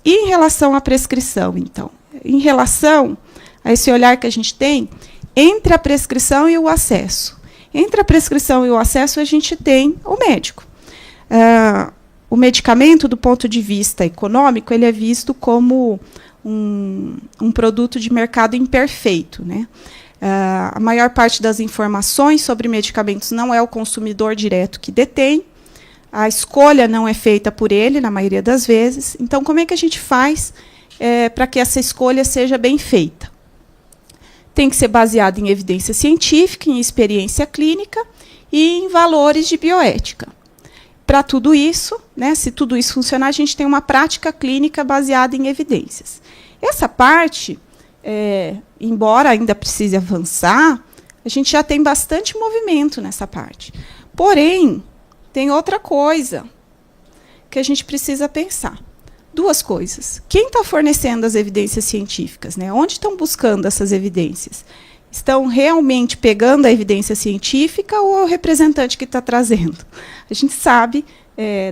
E em relação à prescrição, então? Em relação a esse olhar que a gente tem entre a prescrição e o acesso. Entre a prescrição e o acesso, a gente tem o médico. O medicamento, do ponto de vista econômico, ele é visto como um produto de mercado imperfeito, né? A maior parte das informações sobre medicamentos não é o consumidor direto que detém, a escolha não é feita por ele, na maioria das vezes. Então, como é que a gente faz para que essa escolha seja bem feita? Tem que ser baseada em evidência científica, em experiência clínica e em valores de bioética. Para tudo isso, né, se tudo isso funcionar, a gente tem uma prática clínica baseada em evidências. Essa parte, embora ainda precise avançar, a gente já tem bastante movimento nessa parte. Porém, tem outra coisa que a gente precisa pensar. Duas coisas. Quem está fornecendo as evidências científicas? Né? Onde estão buscando essas evidências? Estão realmente pegando a evidência científica ou é o representante que está trazendo? A gente sabe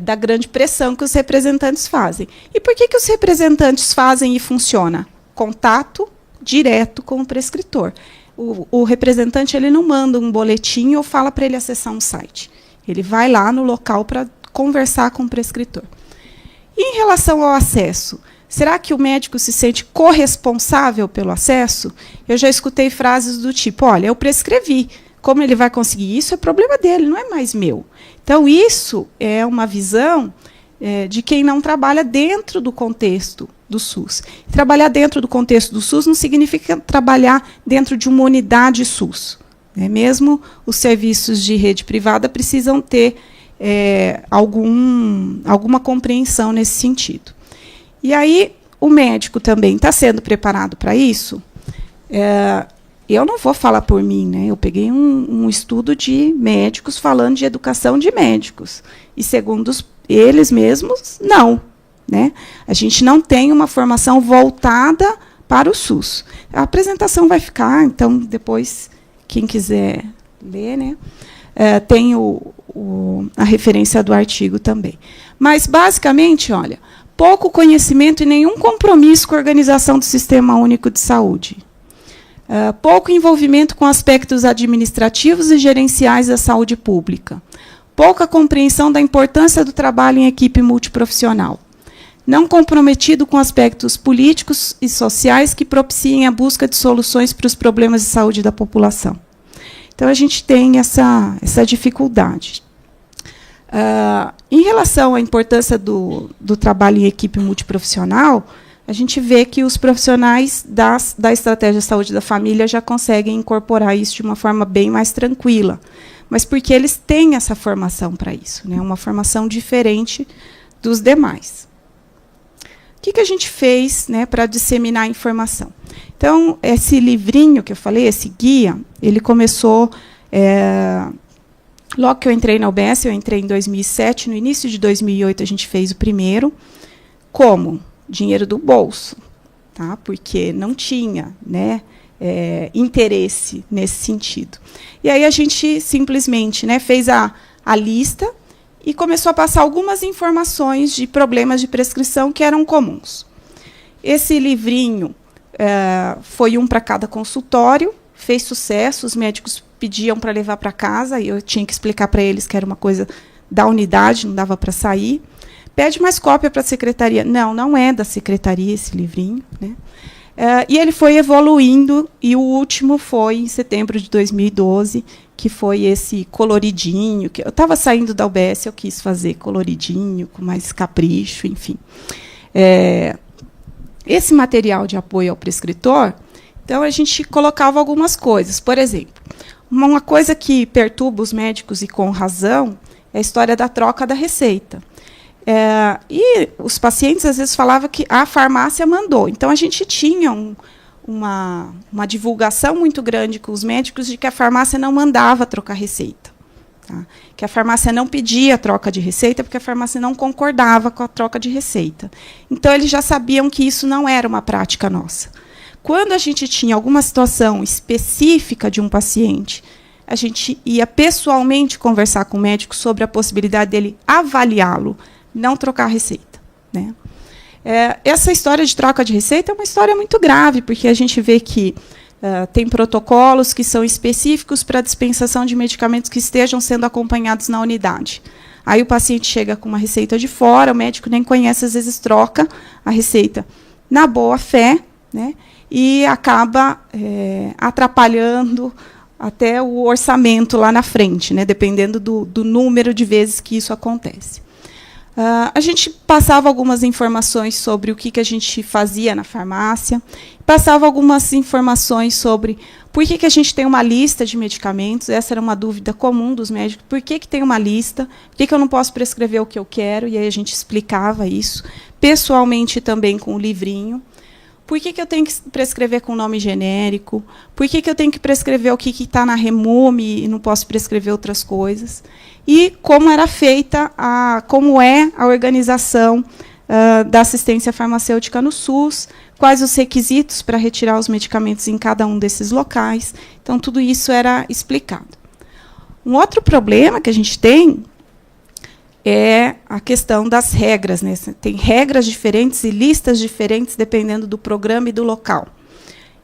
da grande pressão que os representantes fazem. E por que os representantes fazem e funciona? Contato direto com o prescritor. O representante ele não manda um boletim ou fala para ele acessar um site. Ele vai lá no local para conversar com o prescritor. E em relação ao acesso, será que o médico se sente corresponsável pelo acesso? Eu já escutei frases do tipo: olha, eu prescrevi, como ele vai conseguir isso é problema dele, não é mais meu. Então, isso é uma visão de quem não trabalha dentro do contexto do SUS. Trabalhar dentro do contexto do SUS não significa trabalhar dentro de uma unidade SUS. Mesmo os serviços de rede privada precisam ter alguma compreensão nesse sentido. E aí, o médico também está sendo preparado para isso. Eu não vou falar por mim, né? Eu peguei um estudo de médicos falando de educação de médicos. E, segundo eles mesmos, não. Né? A gente não tem uma formação voltada para o SUS. A apresentação vai ficar, então, depois, quem quiser ler, né? Tem a referência do artigo também. Mas, basicamente, olha, pouco conhecimento e nenhum compromisso com a organização do Sistema Único de Saúde. Pouco envolvimento com aspectos administrativos e gerenciais da saúde pública. Pouca compreensão da importância do trabalho em equipe multiprofissional. Não comprometido com aspectos políticos e sociais que propiciem a busca de soluções para os problemas de saúde da população. Então, a gente tem essa dificuldade. Em relação à importância do trabalho em equipe multiprofissional, a gente vê que os profissionais da estratégia de saúde da família já conseguem incorporar isso de uma forma bem mais tranquila, mas porque eles têm essa formação para isso, né? Uma formação diferente dos demais. O que a gente fez, né, para disseminar a informação? Então, esse livrinho que eu falei, esse guia, ele começou... logo que eu entrei na UBS, eu entrei em 2007, no início de 2008 a gente fez o primeiro. Como? Dinheiro do bolso, tá? Porque não tinha, né, interesse nesse sentido. E aí a gente simplesmente, né, fez a lista e começou a passar algumas informações de problemas de prescrição que eram comuns. Esse livrinho foi um para cada consultório, fez sucesso, os médicos pediam para levar para casa, e eu tinha que explicar para eles que era uma coisa da unidade, não dava para sair. Pede mais cópia para a secretaria. Não, não é da secretaria esse livrinho. Né? E ele foi evoluindo, e o último foi em setembro de 2012, que foi esse coloridinho. Que eu estava saindo da UBS, eu quis fazer coloridinho, com mais capricho, enfim. Esse material de apoio ao prescritor, então, a gente colocava algumas coisas. Por exemplo, uma coisa que perturba os médicos, e com razão, é a história da troca da receita. E os pacientes, às vezes, falavam que a farmácia mandou. Então, a gente tinha uma divulgação muito grande com os médicos de que a farmácia não mandava trocar receita. Tá? Que a farmácia não pedia a troca de receita porque a farmácia não concordava com a troca de receita. Então, eles já sabiam que isso não era uma prática nossa. Quando a gente tinha alguma situação específica de um paciente, a gente ia pessoalmente conversar com o médico sobre a possibilidade dele avaliá-lo, não trocar a receita. Né? Essa história de troca de receita é uma história muito grave, porque a gente vê que tem protocolos que são específicos para a dispensação de medicamentos que estejam sendo acompanhados na unidade. Aí o paciente chega com uma receita de fora, o médico nem conhece, às vezes troca a receita na boa fé, né, e acaba atrapalhando até o orçamento lá na frente, né, dependendo do número de vezes que isso acontece. A gente passava algumas informações sobre o que a gente fazia na farmácia, passava algumas informações sobre por que a gente tem uma lista de medicamentos. Essa era uma dúvida comum dos médicos. Por que tem uma lista? Por que eu não posso prescrever o que eu quero? E aí a gente explicava isso, pessoalmente também com o livrinho. Por que eu tenho que prescrever com nome genérico? Por que eu tenho que prescrever o que está na Remume e não posso prescrever outras coisas? E como era feita, como é a organização da assistência farmacêutica no SUS, quais os requisitos para retirar os medicamentos em cada um desses locais. Então, tudo isso era explicado. Um outro problema que a gente tem é a questão das regras. Né? Tem regras diferentes e listas diferentes dependendo do programa e do local.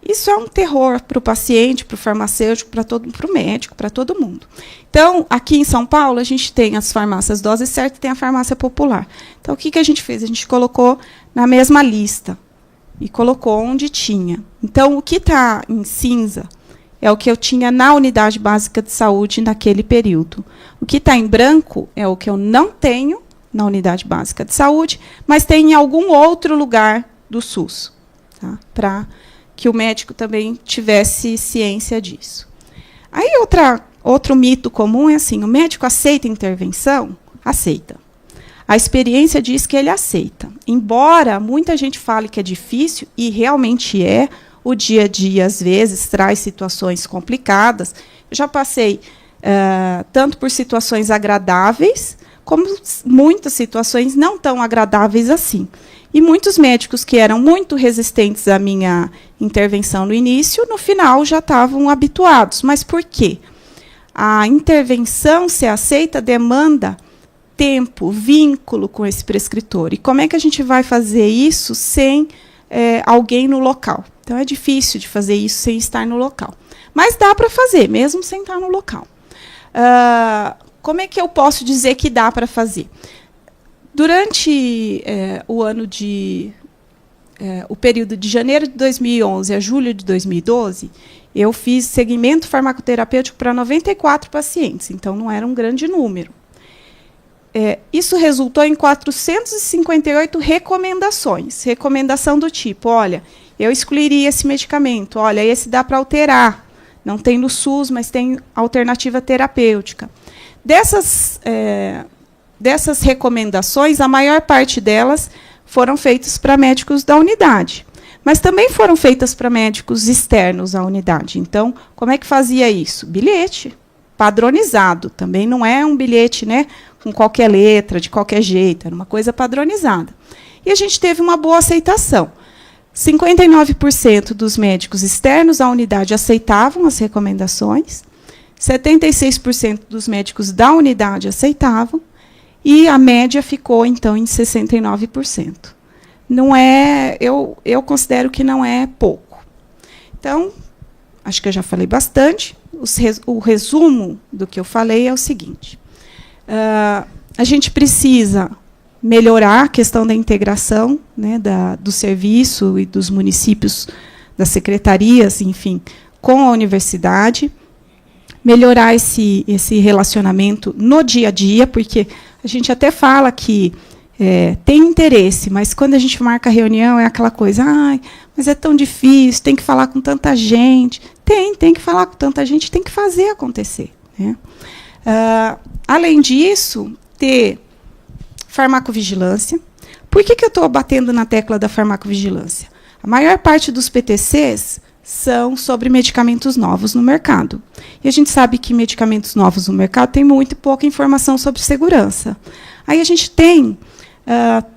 Isso é um terror para o paciente, para o farmacêutico, para o médico, para todo mundo. Então, aqui em São Paulo, a gente tem as farmácias Dose Certa e tem a farmácia popular. Então, o que a gente fez? A gente colocou na mesma lista e colocou onde tinha. Então, o que está em cinza é o que eu tinha na unidade básica de saúde naquele período. O que está em branco é o que eu não tenho na unidade básica de saúde, mas tem em algum outro lugar do SUS, tá? Para que o médico também tivesse ciência disso. Aí, outro mito comum é assim, o médico aceita intervenção? Aceita. A experiência diz que ele aceita. Embora muita gente fale que é difícil, e realmente é, o dia a dia, às vezes, traz situações complicadas. Eu já passei tanto por situações agradáveis, como muitas situações não tão agradáveis assim. E muitos médicos que eram muito resistentes à minha intervenção no início, no final já estavam habituados. Mas por quê? A intervenção, se aceita, demanda tempo, vínculo com esse prescritor. E como é que a gente vai fazer isso sem alguém no local? Então, é difícil de fazer isso sem estar no local. Mas dá para fazer, mesmo sem estar no local. Como é que eu posso dizer que dá para fazer? Durante o período de janeiro de 2011 a julho de 2012, eu fiz segmento farmacoterapêutico para 94 pacientes, então não era um grande número. Isso resultou em 458 recomendações. Recomendação do tipo, olha, eu excluiria esse medicamento, olha, esse dá para alterar, não tem no SUS, mas tem alternativa terapêutica. Dessas recomendações, a maior parte delas foram feitas para médicos da unidade, mas também foram feitas para médicos externos à unidade. Então, como é que fazia isso? Bilhete padronizado. Também não é um bilhete, né, com qualquer letra, de qualquer jeito, era uma coisa padronizada. E a gente teve uma boa aceitação. 59% dos médicos externos à unidade aceitavam as recomendações, 76% dos médicos da unidade aceitavam, e a média ficou, então, em 69%. Não é, eu considero que não é pouco. Então, acho que eu já falei bastante. O resumo do que eu falei é o seguinte. A gente precisa melhorar a questão da integração, né, do serviço e dos municípios, das secretarias, enfim, com a universidade, melhorar esse relacionamento no dia a dia, porque a gente até fala que tem interesse, mas quando a gente marca a reunião é aquela coisa, mas é tão difícil, tem que falar com tanta gente. Tem que falar com tanta gente, tem que fazer acontecer. Né? Além disso, ter farmacovigilância. Por que eu estou batendo na tecla da farmacovigilância? A maior parte dos PTCs são sobre medicamentos novos no mercado. E a gente sabe que medicamentos novos no mercado tem muito pouca informação sobre segurança. Aí a gente tem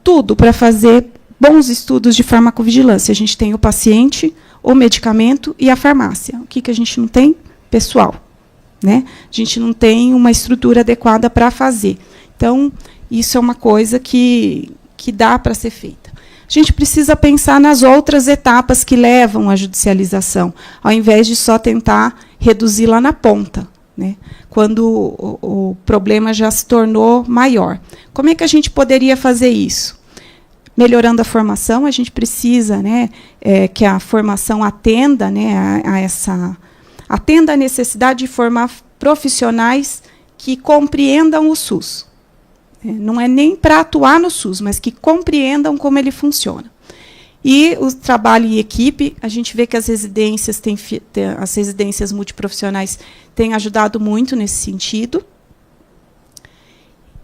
tudo para fazer bons estudos de farmacovigilância. A gente tem o paciente, o medicamento e a farmácia. O que a gente não tem? Pessoal. Né? A gente não tem uma estrutura adequada para fazer. Então, isso é uma coisa que dá para ser feita. A gente precisa pensar nas outras etapas que levam à judicialização, ao invés de só tentar reduzir lá na ponta, né? Quando o problema já se tornou maior. Como é que a gente poderia fazer isso? Melhorando a formação, a gente precisa, né, que a formação atenda, né, atenda a necessidade de formar profissionais que compreendam o SUS. Não é nem para atuar no SUS, mas que compreendam como ele funciona. E o trabalho em equipe, a gente vê que as residências multiprofissionais têm ajudado muito nesse sentido.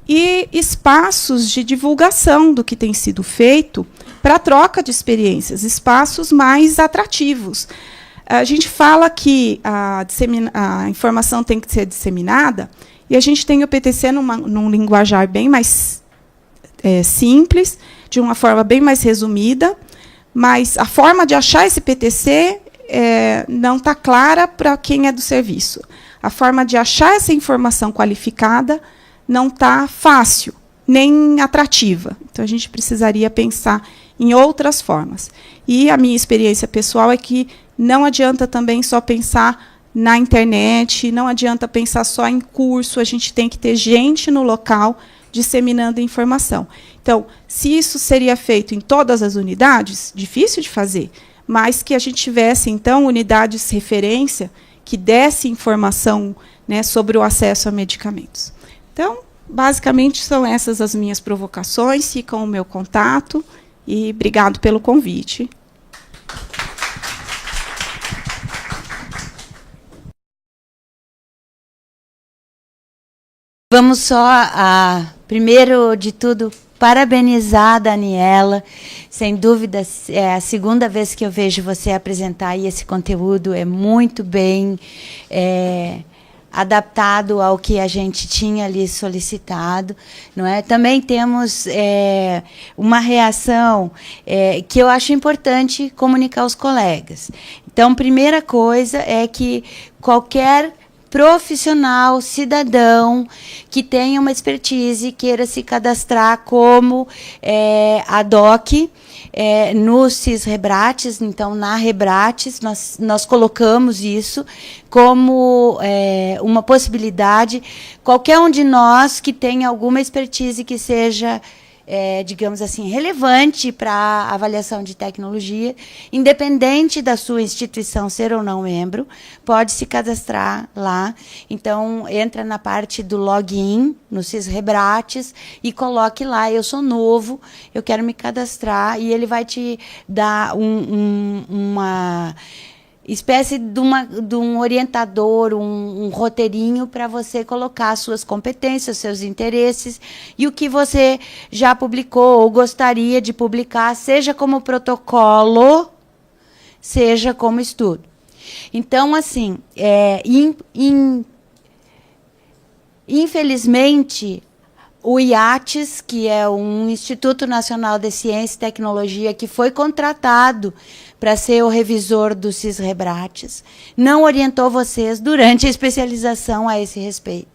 E espaços de divulgação do que tem sido feito para troca de experiências, espaços mais atrativos. A gente fala que a informação tem que ser disseminada, e a gente tem o PTC num linguajar bem mais simples, de uma forma bem mais resumida, mas a forma de achar esse PTC não está clara para quem é do serviço. A forma de achar essa informação qualificada não está fácil, nem atrativa. Então, a gente precisaria pensar em outras formas. E a minha experiência pessoal é que não adianta também só pensar na internet, não adianta pensar só em curso, a gente tem que ter gente no local disseminando informação. Então, se isso seria feito em todas as unidades, difícil de fazer, mas que a gente tivesse, então, unidades de referência que desse informação, né, sobre o acesso a medicamentos. Então, basicamente, são essas as minhas provocações, ficam o meu contato, e obrigado pelo convite. Vamos só, primeiro de tudo, parabenizar a Daniela. Sem dúvida, é a segunda vez que eu vejo você apresentar, e esse conteúdo é muito bem adaptado ao que a gente tinha ali solicitado, não é? Também temos uma reação que eu acho importante comunicar aos colegas. Então, primeira coisa é que qualquer profissional, cidadão, que tenha uma expertise e queira se cadastrar como ADOC no CIS-Rebrates, então, na Rebrates, nós colocamos isso como uma possibilidade. Qualquer um de nós que tenha alguma expertise que seja, digamos assim, relevante para a avaliação de tecnologia, independente da sua instituição ser ou não membro, pode se cadastrar lá. Então, entra na parte do login, no CIS-Rebrates, e coloque lá, eu sou novo, eu quero me cadastrar, e ele vai te dar uma espécie de um orientador, um roteirinho para você colocar suas competências, seus interesses e o que você já publicou ou gostaria de publicar, seja como protocolo, seja como estudo. Então, assim, infelizmente, o IATES, que é um Instituto Nacional de Ciência e Tecnologia, que foi contratado para ser o revisor do CIS-Rebrates, não orientou vocês durante a especialização a esse respeito,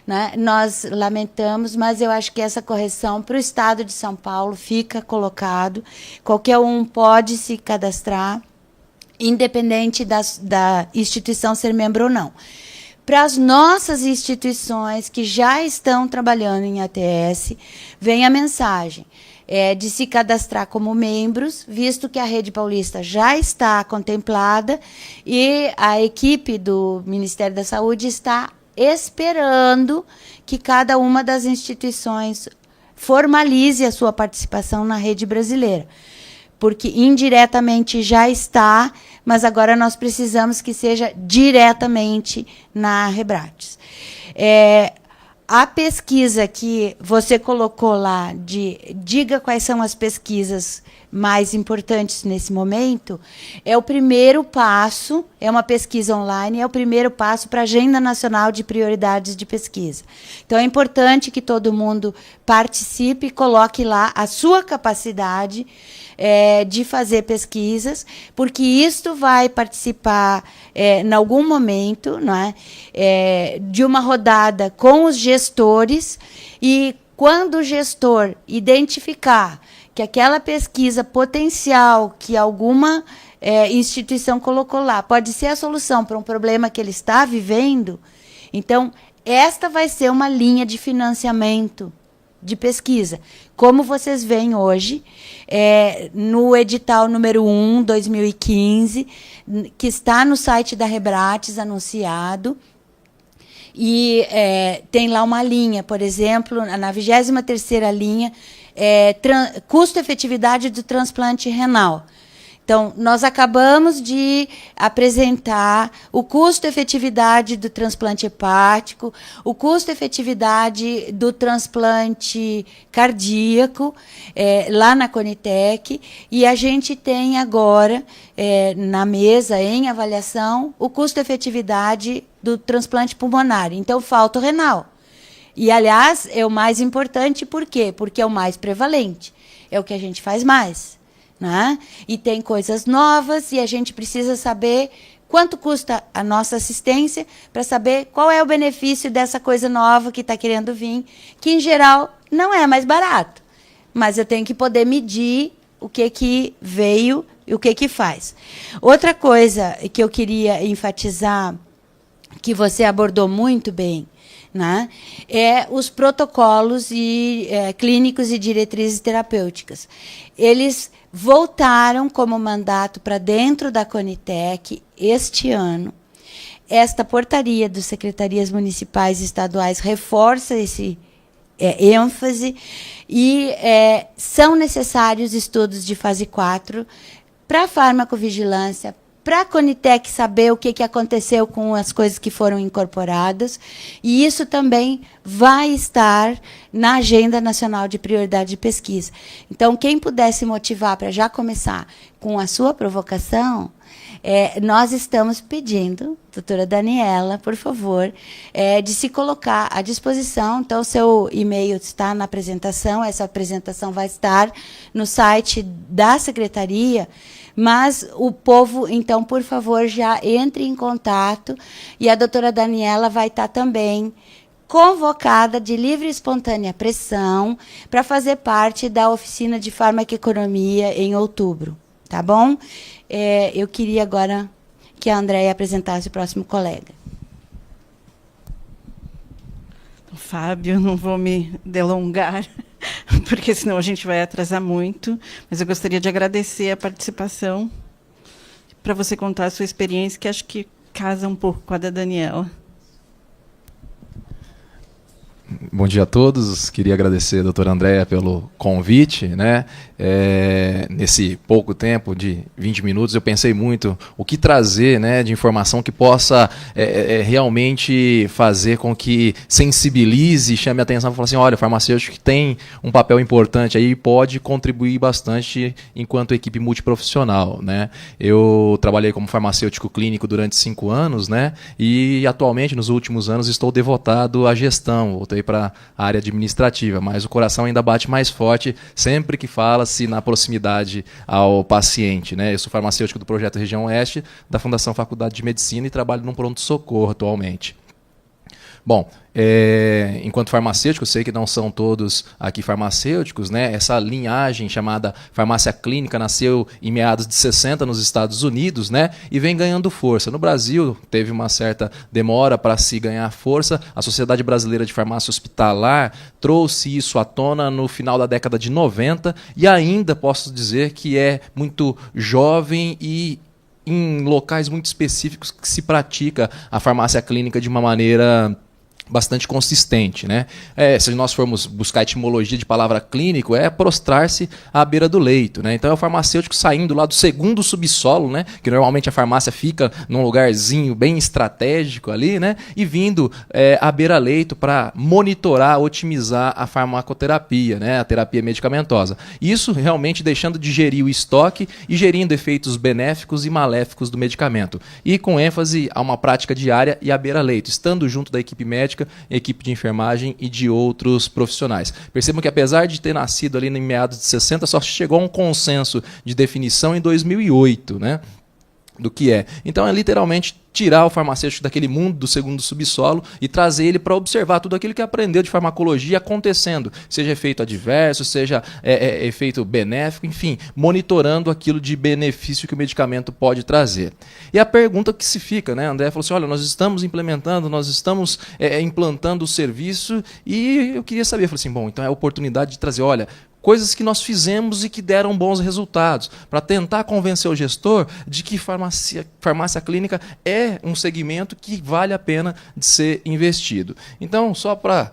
né? Nós lamentamos, mas eu acho que essa correção para o Estado de São Paulo fica colocado. Qualquer um pode se cadastrar, independente da instituição ser membro ou não. Para as nossas instituições que já estão trabalhando em ATS, vem a mensagem de se cadastrar como membros, visto que a Rede Paulista já está contemplada e a equipe do Ministério da Saúde está esperando que cada uma das instituições formalize a sua participação na rede brasileira. Porque indiretamente já está, mas agora nós precisamos que seja diretamente na Rebrates. A pesquisa que você colocou lá, diga quais são as pesquisas mais importantes nesse momento, é o primeiro passo, é uma pesquisa online, é o primeiro passo para a Agenda Nacional de Prioridades de Pesquisa. Então, é importante que todo mundo participe e coloque lá a sua capacidade de fazer pesquisas, porque isto vai participar, em algum momento, não é, de uma rodada com os gestores, e quando o gestor identificar que aquela pesquisa potencial que alguma instituição colocou lá pode ser a solução para um problema que ele está vivendo, então, esta vai ser uma linha de financiamento de pesquisa. Como vocês veem hoje, no edital número 1, 2015, que está no site da Rebrates, anunciado, e tem lá uma linha, por exemplo, na 23ª linha, custo-efetividade do transplante renal. Então, nós acabamos de apresentar o custo-efetividade do transplante hepático, o custo-efetividade do transplante cardíaco, lá na Conitec, e a gente tem agora, na mesa, em avaliação, o custo-efetividade do transplante pulmonar. Então, falta o renal. E, aliás, é o mais importante, por quê? Porque é o mais prevalente, é o que a gente faz mais. Né? E tem coisas novas e a gente precisa saber quanto custa a nossa assistência para saber qual é o benefício dessa coisa nova que está querendo vir, que, em geral, não é mais barato. Mas eu tenho que poder medir o que veio e o que faz. Outra coisa que eu queria enfatizar, que você abordou muito bem, né, os protocolos clínicos e diretrizes terapêuticas. Eles voltaram como mandato para dentro da Conitec este ano. Esta portaria das secretarias municipais e estaduais reforça esse ênfase, e são necessários estudos de fase 4 para farmacovigilância, para a Conitec saber o que aconteceu com as coisas que foram incorporadas, e isso também vai estar na Agenda Nacional de Prioridade de Pesquisa. Então, quem pudesse motivar para já começar com a sua provocação, nós estamos pedindo, doutora Daniela, por favor, de se colocar à disposição. Então, seu e-mail está na apresentação, essa apresentação vai estar no site da secretaria, mas o povo, então, por favor, já entre em contato, e a doutora Daniela vai estar também convocada de livre e espontânea pressão para fazer parte da oficina de farmacoeconomia em outubro, tá bom? Eu queria agora que a Andréia apresentasse o próximo colega. Fábio, não vou me delongar, porque senão a gente vai atrasar muito, mas eu gostaria de agradecer a participação, para você contar a sua experiência, que acho que casa um pouco com a da Daniela. Bom dia a todos. Queria agradecer a doutora Andréia pelo convite, né? Nesse pouco tempo de 20 minutos, eu pensei muito o que trazer, né, de informação que possa realmente fazer com que sensibilize e chame a atenção para falar assim, olha, o farmacêutico tem um papel importante aí e pode contribuir bastante enquanto equipe multiprofissional, né? Eu trabalhei como farmacêutico clínico durante 5 anos, né? E atualmente, nos últimos anos, estou devotado à gestão, voltei para a área administrativa, mas o coração ainda bate mais forte sempre que fala-se na proximidade ao paciente, né? Eu sou farmacêutico do Projeto Região Oeste, da Fundação Faculdade de Medicina, e trabalho num pronto-socorro atualmente. Bom, enquanto farmacêutico, eu sei que não são todos aqui farmacêuticos, né? Essa linhagem chamada farmácia clínica nasceu em meados de 60 nos Estados Unidos, né? E vem ganhando força. No Brasil, teve uma certa demora para se ganhar força. A Sociedade Brasileira de Farmácia Hospitalar trouxe isso à tona no final da década de 90, e ainda posso dizer que é muito jovem e em locais muito específicos que se pratica a farmácia clínica de uma maneira bastante consistente, né? Se nós formos buscar a etimologia de palavra clínico, é prostrar-se à beira do leito, né? Então é o farmacêutico saindo lá do segundo subsolo, né? Que normalmente a farmácia fica num lugarzinho bem estratégico ali, né? E vindo à beira-leito para monitorar, otimizar a farmacoterapia, né? A terapia medicamentosa. Isso realmente deixando de gerir o estoque e gerindo efeitos benéficos e maléficos do medicamento. E com ênfase a uma prática diária e à beira-leito, estando junto da equipe médica, equipe de enfermagem e de outros profissionais. Percebam que apesar de ter nascido ali em meados de 60, só chegou a um consenso de definição em 2008, né? Do que é. Então é literalmente tirar o farmacêutico daquele mundo do segundo subsolo e trazer ele para observar tudo aquilo que aprendeu de farmacologia acontecendo, seja efeito adverso, seja efeito benéfico, enfim, monitorando aquilo de benefício que o medicamento pode trazer. E a pergunta que se fica, né? André falou assim, olha, nós estamos implementando, nós estamos implantando o serviço e eu queria saber, eu falei assim, bom, então é a oportunidade de trazer, olha, coisas que nós fizemos e que deram bons resultados, para tentar convencer o gestor de que farmácia clínica é um segmento que vale a pena de ser investido. Então, só para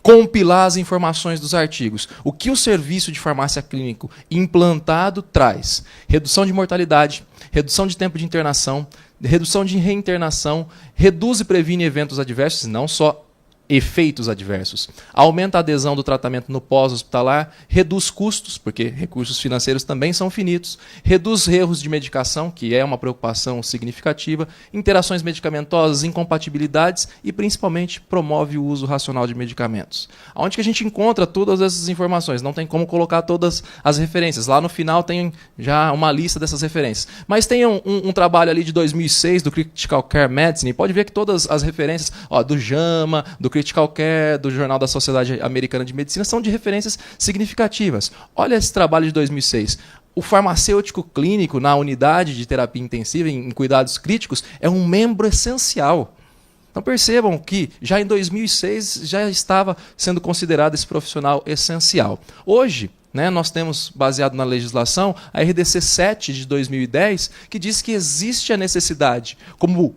compilar as informações dos artigos, o que o serviço de farmácia clínico implantado traz? Redução de mortalidade, redução de tempo de internação, redução de reinternação, reduz e previne eventos adversos, não só efeitos adversos. Aumenta a adesão do tratamento no pós-hospitalar, reduz custos, porque recursos financeiros também são finitos, reduz erros de medicação, que é uma preocupação significativa, interações medicamentosas, incompatibilidades e, principalmente, promove o uso racional de medicamentos. Onde que a gente encontra todas essas informações? Não tem como colocar todas as referências. Lá no final tem já uma lista dessas referências. Mas tem um trabalho ali de 2006 do Critical Care Medicine, pode ver que todas as referências do JAMA, do Critical Care, do Jornal da Sociedade Americana de Medicina, são de referências significativas. Olha esse trabalho de 2006. O farmacêutico clínico na unidade de terapia intensiva em cuidados críticos é um membro essencial. Então percebam que já em 2006 já estava sendo considerado esse profissional essencial. Hoje, nós temos, baseado na legislação, a RDC 7 de 2010, que diz que existe a necessidade, como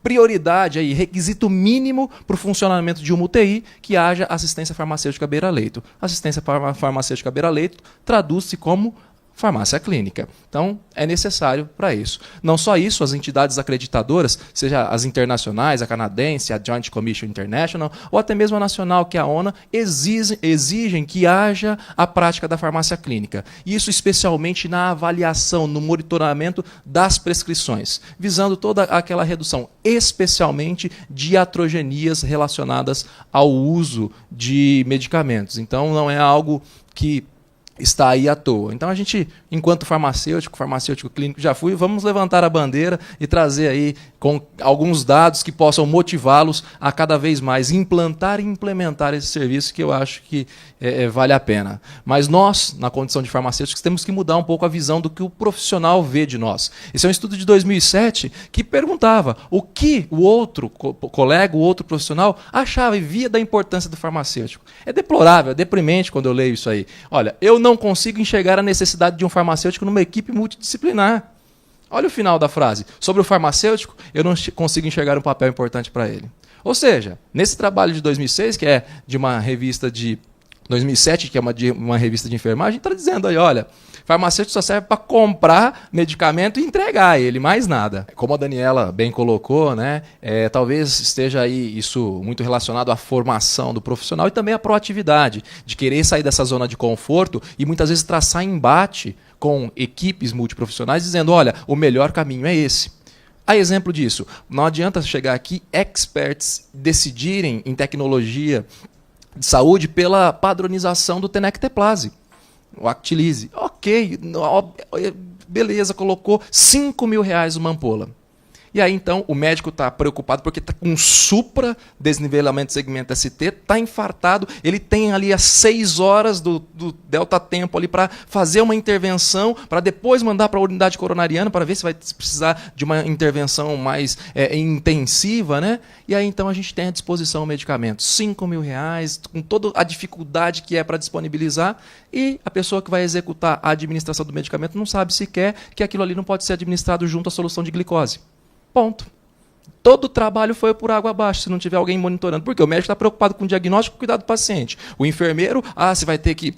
prioridade, requisito mínimo para o funcionamento de uma UTI, que haja assistência farmacêutica beira-leito. Assistência farmacêutica beira-leito traduz-se como farmácia clínica. Então, é necessário para isso. Não só isso, as entidades acreditadoras, seja as internacionais, a canadense, a Joint Commission International, ou até mesmo a nacional, que é a ONA, exigem que haja a prática da farmácia clínica. Isso especialmente na avaliação, no monitoramento das prescrições, visando toda aquela redução, especialmente de iatrogenias relacionadas ao uso de medicamentos. Então, não é algo que está aí à toa. Então a gente, enquanto farmacêutico clínico já fui, vamos levantar a bandeira e trazer aí com alguns dados que possam motivá-los a cada vez mais implantar e implementar esse serviço, que eu acho que vale a pena. Mas nós, na condição de farmacêuticos, temos que mudar um pouco a visão do que o profissional vê de nós. Esse é um estudo de 2007 que perguntava o que o outro colega, o outro profissional achava e via da importância do farmacêutico. É deplorável, é deprimente quando eu leio isso aí. Olha, eu não consigo enxergar a necessidade de um farmacêutico numa equipe multidisciplinar. Olha o final da frase. Sobre o farmacêutico, eu não consigo enxergar um papel importante para ele. Ou seja, nesse trabalho de 2006, que é de uma revista de 2007, que é uma revista de enfermagem, está dizendo aí, olha, farmacêutico só serve para comprar medicamento e entregar ele, mais nada. Como a Daniela bem colocou, talvez esteja aí isso muito relacionado à formação do profissional e também à proatividade, de querer sair dessa zona de conforto e muitas vezes traçar embate com equipes multiprofissionais, dizendo, olha, o melhor caminho é esse. A exemplo disso, não adianta chegar aqui experts decidirem em tecnologia de saúde pela padronização do Tenecteplase, o Actilise. Ok, beleza, colocou R$5.000 uma ampola. E aí, então, o médico está preocupado porque está com supra desnivelamento de segmento ST, está infartado, ele tem ali as 6 horas do delta tempo ali para fazer uma intervenção, para depois mandar para a unidade coronariana para ver se vai precisar de uma intervenção mais intensiva, né? E aí, então, a gente tem à disposição o medicamento. R$5.000, com toda a dificuldade que é para disponibilizar, e a pessoa que vai executar a administração do medicamento não sabe sequer que aquilo ali não pode ser administrado junto à solução de glicose. Ponto. todo o trabalho foi por água abaixo, se não tiver alguém monitorando. Por quê? O médico está preocupado com o diagnóstico e cuidado do paciente. O enfermeiro, você vai ter que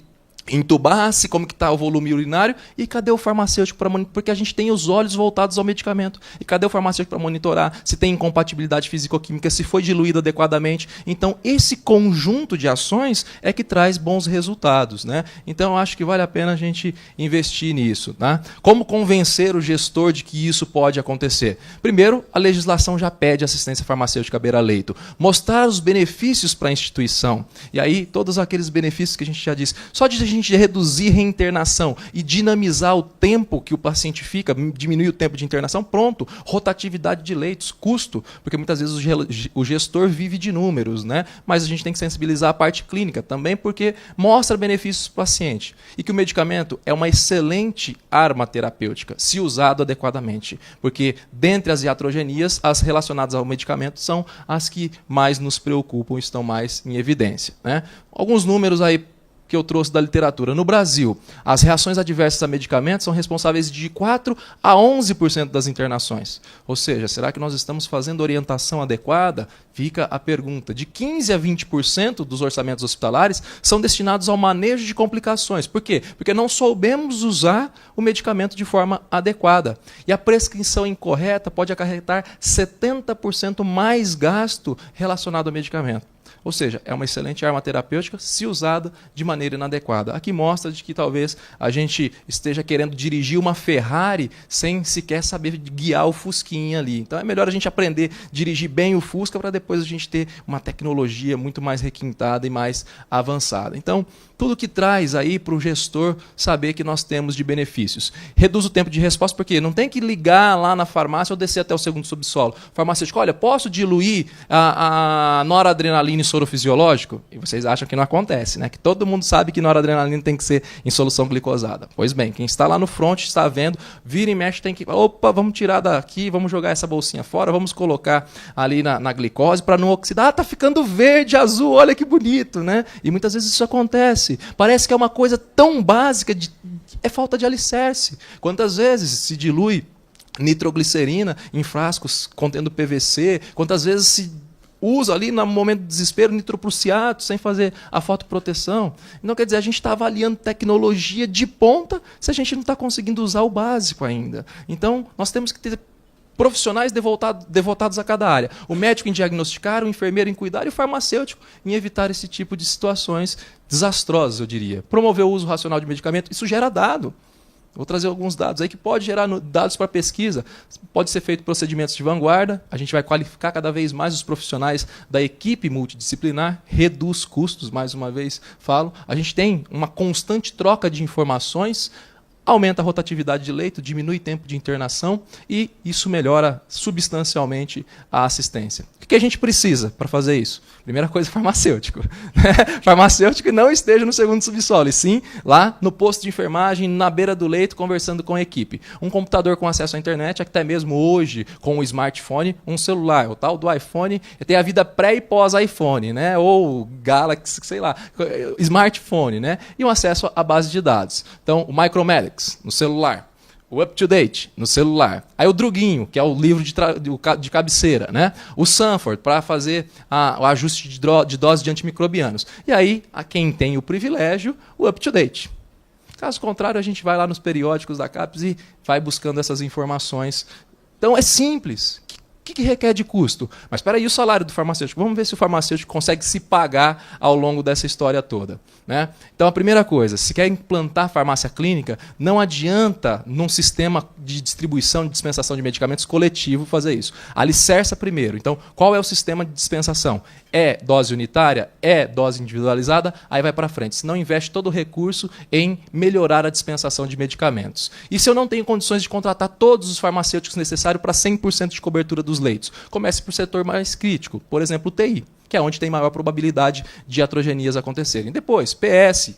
entubar-se, como que está o volume urinário, e cadê o farmacêutico para monitorar? Porque a gente tem os olhos voltados ao medicamento. E cadê o farmacêutico para monitorar se tem incompatibilidade físico-química, se foi diluído adequadamente? Então, esse conjunto de ações é que traz bons resultados, né? Então, eu acho que vale a pena a gente investir nisso. Tá? Como convencer o gestor de que isso pode acontecer? Primeiro, a legislação já pede assistência farmacêutica à beira-leito. Mostrar os benefícios para a instituição. E aí, todos aqueles benefícios que a gente já disse. Só de a gente reduzir reinternação e dinamizar o tempo que o paciente fica, diminuir o tempo de internação, pronto, rotatividade de leitos, custo, porque muitas vezes o gestor vive de números, né? Mas a gente tem que sensibilizar a parte clínica também, porque mostra benefícios para o paciente. E que o medicamento é uma excelente arma terapêutica, se usado adequadamente, porque dentre as iatrogenias, as relacionadas ao medicamento são as que mais nos preocupam, estão mais em evidência, né? Alguns números aí que eu trouxe da literatura. No Brasil, as reações adversas a medicamentos são responsáveis de 4% a 11% das internações. Ou seja, será que nós estamos fazendo orientação adequada? Fica a pergunta. De 15% a 20% dos orçamentos hospitalares são destinados ao manejo de complicações. Por quê? Porque não soubemos usar o medicamento de forma adequada. E a prescrição incorreta pode acarretar 70% mais gasto relacionado ao medicamento. Ou seja, é uma excelente arma terapêutica se usada de maneira inadequada. Aqui mostra de que talvez a gente esteja querendo dirigir uma Ferrari sem sequer saber guiar o Fusquinha ali. Então é melhor a gente aprender a dirigir bem o Fusca para depois a gente ter uma tecnologia muito mais requintada e mais avançada. Então, tudo que traz aí para o gestor saber que nós temos de benefícios. Reduz o tempo de resposta, porque não tem que ligar lá na farmácia ou descer até o segundo subsolo. Farmacêutico, olha, posso diluir a noradrenalina em soro fisiológico? E vocês acham que não acontece, né? Que todo mundo sabe que noradrenalina tem que ser em solução glicosada. Pois bem, quem está lá no front está vendo, vira e mexe, tem que... Opa, vamos tirar daqui, vamos jogar essa bolsinha fora, vamos colocar ali na glicose para não oxidar. Tá ficando verde, azul, olha que bonito, né? E muitas vezes isso acontece. Parece que é uma coisa tão básica, é falta de alicerce. Quantas vezes se dilui nitroglicerina em frascos contendo PVC? Quantas vezes se usa ali, no momento de desespero, nitroprussiato, sem fazer a fotoproteção? Então, quer dizer, a gente está avaliando tecnologia de ponta se a gente não está conseguindo usar o básico ainda. Então, nós temos que ter profissionais devotados a cada área. O médico em diagnosticar, o enfermeiro em cuidar e o farmacêutico em evitar esse tipo de situações desastrosas, eu diria. Promover o uso racional de medicamento, isso gera dado. Vou trazer alguns dados aí que pode gerar dados para pesquisa. Pode ser feito procedimentos de vanguarda. A gente vai qualificar cada vez mais os profissionais da equipe multidisciplinar, reduz custos, mais uma vez falo. A gente tem uma constante troca de informações, aumenta a rotatividade de leito, diminui o tempo de internação e isso melhora substancialmente a assistência. O que a gente precisa para fazer isso? Primeira coisa, farmacêutico. Farmacêutico não esteja no segundo subsolo, e sim lá no posto de enfermagem, na beira do leito, conversando com a equipe. Um computador com acesso à internet, até mesmo hoje com o smartphone, um celular, o tal do iPhone, tem a vida pré e pós-iPhone, né? Ou Galaxy, sei lá, smartphone, né? E um acesso à base de dados. Então, o Micromelix no celular, o UpToDate no celular, aí o Druguinho, que é o livro de cabeceira, né? O Sanford, para fazer o ajuste de dose de antimicrobianos. E aí, a quem tem o privilégio, o UpToDate. Caso contrário, a gente vai lá nos periódicos da CAPES e vai buscando essas informações. Então, é simples. O que requer de custo? Mas espera aí, o salário do farmacêutico? Vamos ver se o farmacêutico consegue se pagar ao longo dessa história toda, né? Então, a primeira coisa, se quer implantar farmácia clínica, não adianta, num sistema de distribuição, de dispensação de medicamentos coletivo, fazer isso. Alicerça primeiro. Então, qual é o sistema de dispensação? É dose unitária? É dose individualizada? Aí vai para frente. Se não, investe todo o recurso em melhorar a dispensação de medicamentos. E se eu não tenho condições de contratar todos os farmacêuticos necessários para 100% de cobertura dos leitos? Comece por setor mais crítico, por exemplo, UTI, que é onde tem maior probabilidade de iatrogenias acontecerem. Depois, PS,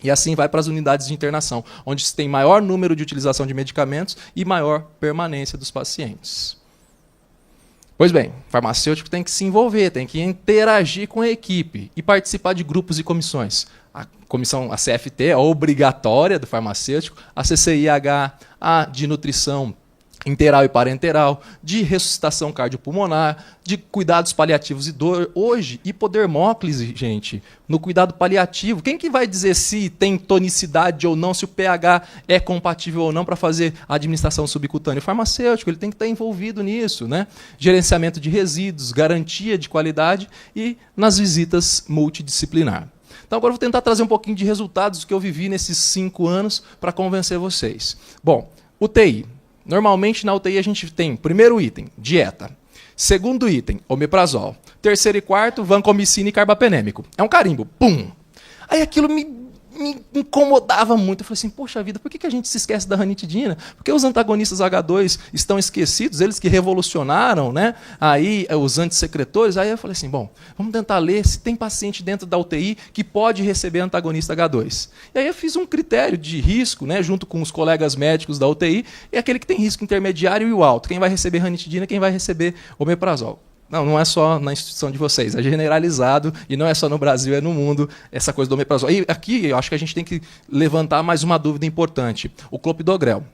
e assim vai para as unidades de internação, onde se tem maior número de utilização de medicamentos e maior permanência dos pacientes. Pois bem, o farmacêutico tem que se envolver, tem que interagir com a equipe e participar de grupos e comissões. A CFT é obrigatória do farmacêutico, a CCIH, a de nutrição interal e parenteral, de ressuscitação cardiopulmonar, de cuidados paliativos e dor. Hoje, hipodermóclise, gente, no cuidado paliativo. Quem que vai dizer se tem tonicidade ou não, se o pH é compatível ou não para fazer a administração subcutânea? O farmacêutico ele tem que estar envolvido nisso, né? Gerenciamento de resíduos, garantia de qualidade e nas visitas multidisciplinar. Então agora eu vou tentar trazer um pouquinho de resultados que eu vivi nesses 5 anos para convencer vocês. Bom, UTI. Normalmente na UTI a gente tem, primeiro item, dieta. Segundo item, omeprazol. Terceiro e quarto, vancomicina e carbapenêmico. É um carimbo. Pum! Aí aquilo me incomodava muito. Eu falei assim, poxa vida, por que a gente se esquece da ranitidina? Porque os antagonistas H2 estão esquecidos, eles que revolucionaram, né, aí, os antissecretores. Aí eu falei assim, bom, vamos tentar ler se tem paciente dentro da UTI que pode receber antagonista H2. E aí eu fiz um critério de risco, né, junto com os colegas médicos da UTI, e aquele que tem risco intermediário e o alto. Quem vai receber ranitidina, quem vai receber omeprazol. Não é só na instituição de vocês, é generalizado e não é só no Brasil, é no mundo, essa coisa do omeprazol. E aqui eu acho que a gente tem que levantar mais uma dúvida importante. O clopidogrel.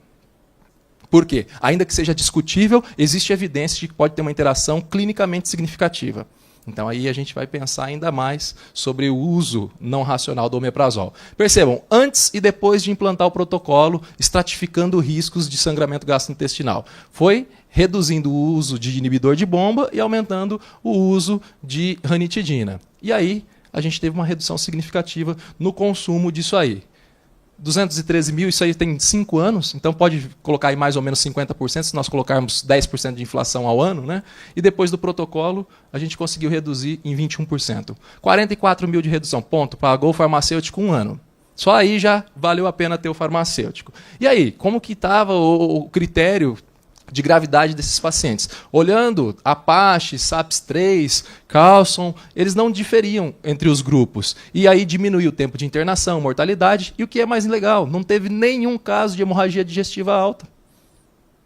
Por quê? Ainda que seja discutível, existe evidência de que pode ter uma interação clinicamente significativa. Então aí a gente vai pensar ainda mais sobre o uso não racional do omeprazol. Percebam, antes e depois de implantar o protocolo, estratificando riscos de sangramento gastrointestinal. Foi reduzindo o uso de inibidor de bomba e aumentando o uso de ranitidina. E aí a gente teve uma redução significativa no consumo disso aí. 213 mil, isso aí tem 5 anos, então pode colocar aí mais ou menos 50%, se nós colocarmos 10% de inflação ao ano, né? E depois do protocolo, a gente conseguiu reduzir em 21%. 44 mil de redução, ponto, pagou o farmacêutico 1 ano. Só aí já valeu a pena ter o farmacêutico. E aí, como que estava o critério de gravidade desses pacientes? Olhando Apache, SAPS-3, Carlson, eles não diferiam entre os grupos. E aí diminuiu o tempo de internação, mortalidade, e o que é mais legal, não teve nenhum caso de hemorragia digestiva alta.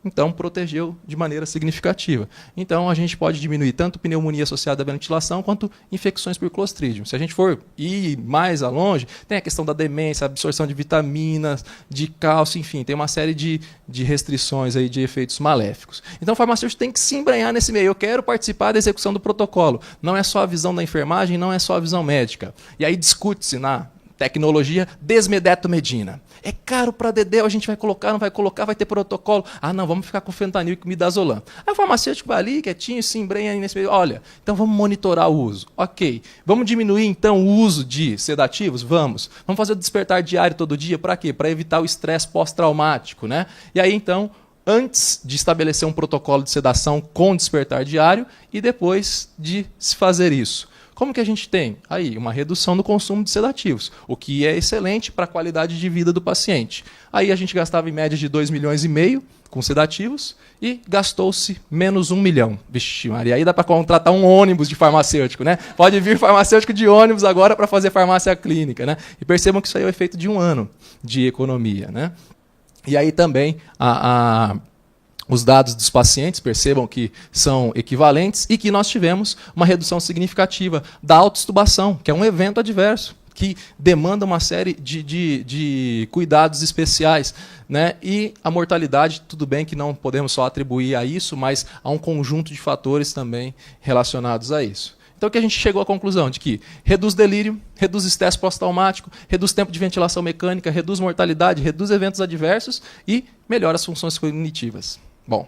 Então, protegeu de maneira significativa. Então, a gente pode diminuir tanto pneumonia associada à ventilação quanto infecções por Clostridium. Se a gente for ir mais a longe, tem a questão da demência, absorção de vitaminas, de cálcio, enfim, tem uma série de restrições aí, de efeitos maléficos. Então, o farmacêutico tem que se embrenhar nesse meio. Eu quero participar da execução do protocolo. Não é só a visão da enfermagem, não é só a visão médica. E aí discute-se na tecnologia desmedetomedina. É caro para dedéu, a gente vai colocar, não vai colocar, vai ter protocolo. Ah, não, vamos ficar com fentanil e com midazolam. Aí o farmacêutico vai ali, quietinho, se embrenha aí nesse meio. Olha, então vamos monitorar o uso. Ok. Vamos diminuir, então, o uso de sedativos? Vamos. Vamos fazer o despertar diário todo dia? Para quê? Para evitar o estresse pós-traumático, né? E aí, então, antes de estabelecer um protocolo de sedação com despertar diário e depois de se fazer isso. Como que a gente tem? Aí, uma redução no consumo de sedativos, o que é excelente para a qualidade de vida do paciente. Aí a gente gastava em média de 2,5 milhões com sedativos e gastou-se menos 1 milhão. Vixe, Maria, aí dá para contratar um ônibus de farmacêutico, né? Pode vir farmacêutico de ônibus agora para fazer farmácia clínica, né? E percebam que isso aí é o efeito de 1 ano de economia, né? E aí também os dados dos pacientes, percebam que são equivalentes e que nós tivemos uma redução significativa da autoextubação, que é um evento adverso, que demanda uma série de cuidados especiais, né? E a mortalidade, tudo bem que não podemos só atribuir a isso, mas a um conjunto de fatores também relacionados a isso. Então, que a gente chegou à conclusão de que reduz delírio, reduz estresse pós-traumático, reduz tempo de ventilação mecânica, reduz mortalidade, reduz eventos adversos e melhora as funções cognitivas. Bom,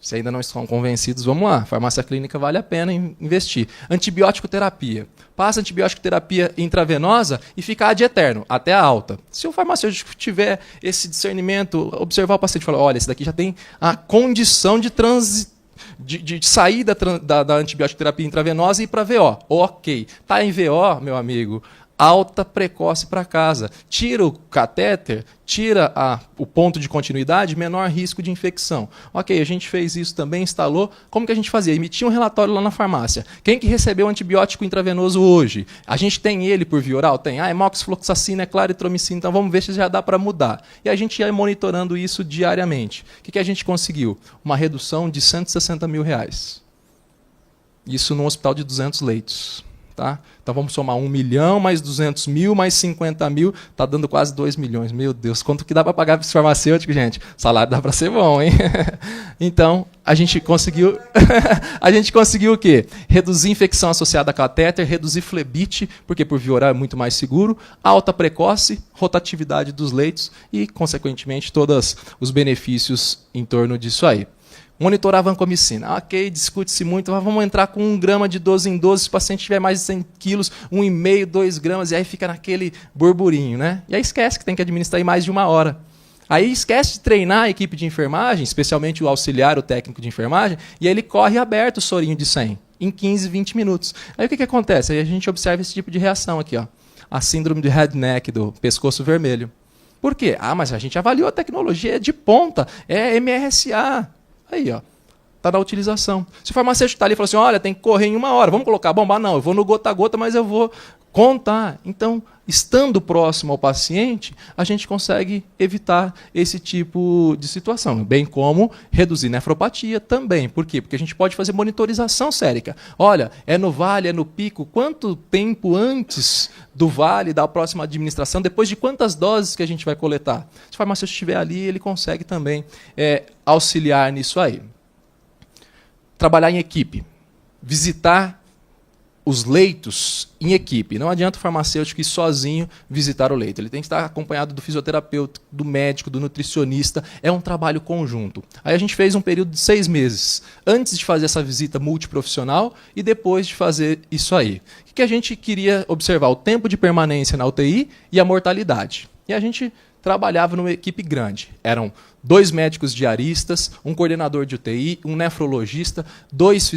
se ainda não estão convencidos, vamos lá. Farmácia clínica vale a pena investir. Antibiótico terapia. Passa antibiótico terapia intravenosa e fica ad eterno, até a alta. Se o farmacêutico tiver esse discernimento, observar o paciente e falar, olha, esse daqui já tem a condição de sair da antibiótico terapia intravenosa e ir para VO. Ok. Está em VO, meu amigo, alta precoce para casa. Tira o catéter, tira o ponto de continuidade, menor risco de infecção. Ok, a gente fez isso também, instalou. Como que a gente fazia? Emitia um relatório lá na farmácia. Quem que recebeu antibiótico intravenoso hoje? A gente tem ele por via oral? Tem. É moxifloxacina, é claritromicina, então vamos ver se já dá para mudar. E a gente ia monitorando isso diariamente. O que a gente conseguiu? Uma redução de R$160 mil. Isso num hospital de 200 leitos. Tá? Então vamos somar 1 milhão, mais 200 mil, mais 50 mil, está dando quase 2 milhões. Meu Deus, quanto que dá para pagar para esse farmacêutico, gente? O salário dá para ser bom, hein? Então, a gente conseguiu o quê? Reduzir infecção associada a catéter, reduzir flebite, porque por via oral é muito mais seguro, alta precoce, rotatividade dos leitos e, consequentemente, todos os benefícios em torno disso aí. Monitorar a vancomicina. Ok, discute-se muito, mas vamos entrar com 1 grama de 12 em 12, se o paciente tiver mais de 100 quilos, 1,5, 2 gramas, e aí fica naquele burburinho, né? E aí esquece que tem que administrar em mais de 1 hora. Aí esquece de treinar a equipe de enfermagem, especialmente o auxiliar, o técnico de enfermagem, e aí ele corre aberto o sorinho de 100, em 15, 20 minutos. Aí o que acontece? Aí a gente observa esse tipo de reação aqui, ó. A síndrome de head neck, do pescoço vermelho. Por quê? Ah, mas a gente avaliou a tecnologia, é de ponta, é MRSA. Aí, ó, está na utilização. Se o farmacêutico está ali e fala assim, olha, tem que correr em 1 hora, vamos colocar a bomba? Não, eu vou no gota a gota, mas eu vou contar. Então, estando próximo ao paciente, a gente consegue evitar esse tipo de situação, bem como reduzir nefropatia também. Por quê? Porque a gente pode fazer monitorização sérica. Olha, é no vale, é no pico, quanto tempo antes do vale, da próxima administração, depois de quantas doses que a gente vai coletar? Se o farmacêutico estiver ali, ele consegue também auxiliar nisso aí. Trabalhar em equipe. Visitar os leitos em equipe. Não adianta o farmacêutico ir sozinho visitar o leito. Ele tem que estar acompanhado do fisioterapeuta, do médico, do nutricionista. É um trabalho conjunto. Aí a gente fez um período de 6 meses, antes de fazer essa visita multiprofissional e depois de fazer isso aí. O que a gente queria observar? O tempo de permanência na UTI e a mortalidade. E a gente trabalhava numa equipe grande. Eram 2 médicos diaristas, um coordenador de UTI, um nefrologista, 2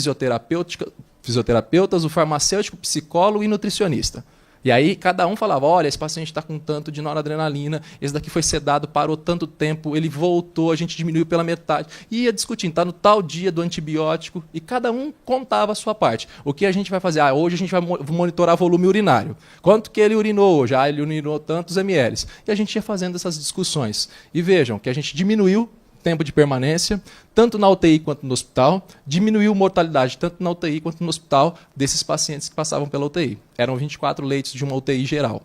fisioterapeutas, o farmacêutico, psicólogo e nutricionista. E aí cada um falava, olha, esse paciente está com tanto de noradrenalina, esse daqui foi sedado, parou tanto tempo, ele voltou, a gente diminuiu pela metade. E ia discutindo, está no tal dia do antibiótico, e cada um contava a sua parte. O que a gente vai fazer? Hoje a gente vai monitorar volume urinário. Quanto que ele urinou hoje? Ele urinou tantos ml. E a gente ia fazendo essas discussões. E vejam que a gente diminuiu tempo de permanência, tanto na UTI quanto no hospital, diminuiu mortalidade tanto na UTI quanto no hospital desses pacientes que passavam pela UTI. Eram 24 leitos de uma UTI geral.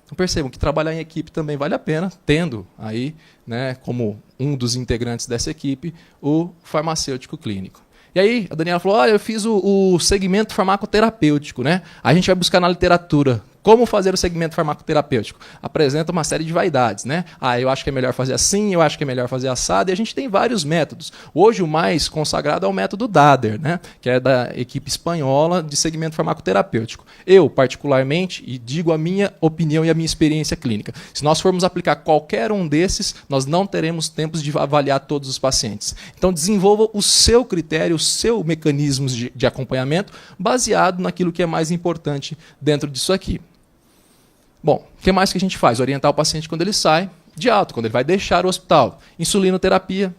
Então percebam que trabalhar em equipe também vale a pena, tendo aí, né, como um dos integrantes dessa equipe, o farmacêutico clínico. E aí a Daniela falou, olha, eu fiz o segmento farmacoterapêutico, né? A gente vai buscar na literatura como fazer o segmento farmacoterapêutico. Apresenta uma série de vaidades, né? Eu acho que é melhor fazer assim, eu acho que é melhor fazer assado, e a gente tem vários métodos. Hoje o mais consagrado é o método Dader, né? Que é da equipe espanhola de segmento farmacoterapêutico. Eu, particularmente, e digo a minha opinião e a minha experiência clínica, se nós formos aplicar qualquer um desses, nós não teremos tempos de avaliar todos os pacientes. Então desenvolva o seu critério, o seu mecanismo de acompanhamento, baseado naquilo que é mais importante dentro disso aqui. Bom, o que mais que a gente faz? Orientar o paciente quando ele sai de alta, quando ele vai deixar o hospital. Insulinoterapia,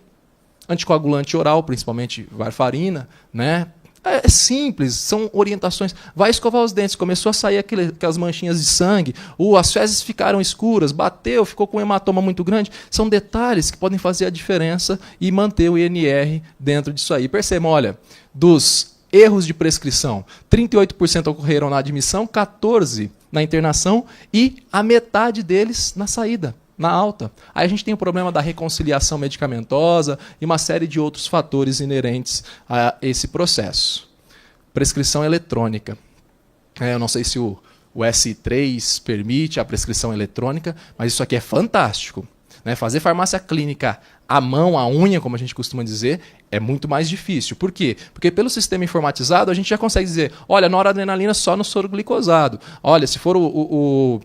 anticoagulante oral, principalmente varfarina, né? É simples, são orientações. Vai escovar os dentes, começou a sair aquelas manchinhas de sangue, as fezes ficaram escuras, bateu, ficou com um hematoma muito grande. São detalhes que podem fazer a diferença e manter o INR dentro disso aí. Percebam, olha, dos erros de prescrição, 38% ocorreram na admissão, 14% na internação e a metade deles na saída, na alta. Aí a gente tem o problema da reconciliação medicamentosa e uma série de outros fatores inerentes a esse processo. Prescrição eletrônica. Eu não sei se o S3 permite a prescrição eletrônica, mas isso aqui é fantástico. Fazer farmácia clínica à mão, à unha, como a gente costuma dizer, é muito mais difícil. Por quê? Porque pelo sistema informatizado a gente já consegue dizer, olha, noradrenalina só no soro glicosado. Olha, se for o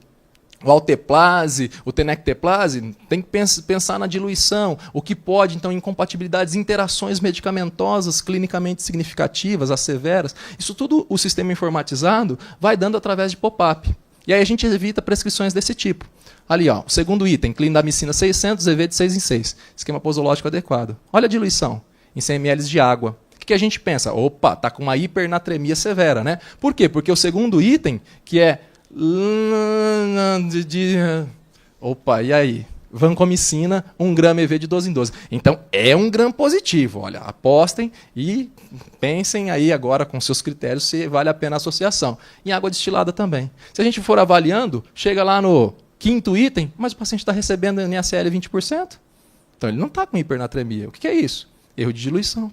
alteplase, o tenecteplase, tem que pensar na diluição, o que pode, então, incompatibilidades, interações medicamentosas clinicamente significativas, as severas. Isso tudo o sistema informatizado vai dando através de pop-up. E aí a gente evita prescrições desse tipo. Ali, ó, o segundo item, clindamicina 600, EV de 6 em 6. Esquema posológico adequado. Olha a diluição em 100 ml de água. O que a gente pensa? Opa, está com uma hipernatremia severa, né? Por quê? Porque o segundo item, que é... Opa, e aí? vancomicina, 1 grama EV de 12 em 12. Então, é um gram positivo. Olha, apostem e pensem aí agora com seus critérios se vale a pena a associação. Em água destilada também. Se a gente for avaliando, chega lá no 5º item, mas o paciente está recebendo NaCl 20%. Então, ele não está com hipernatremia. O que é isso? Erro de diluição.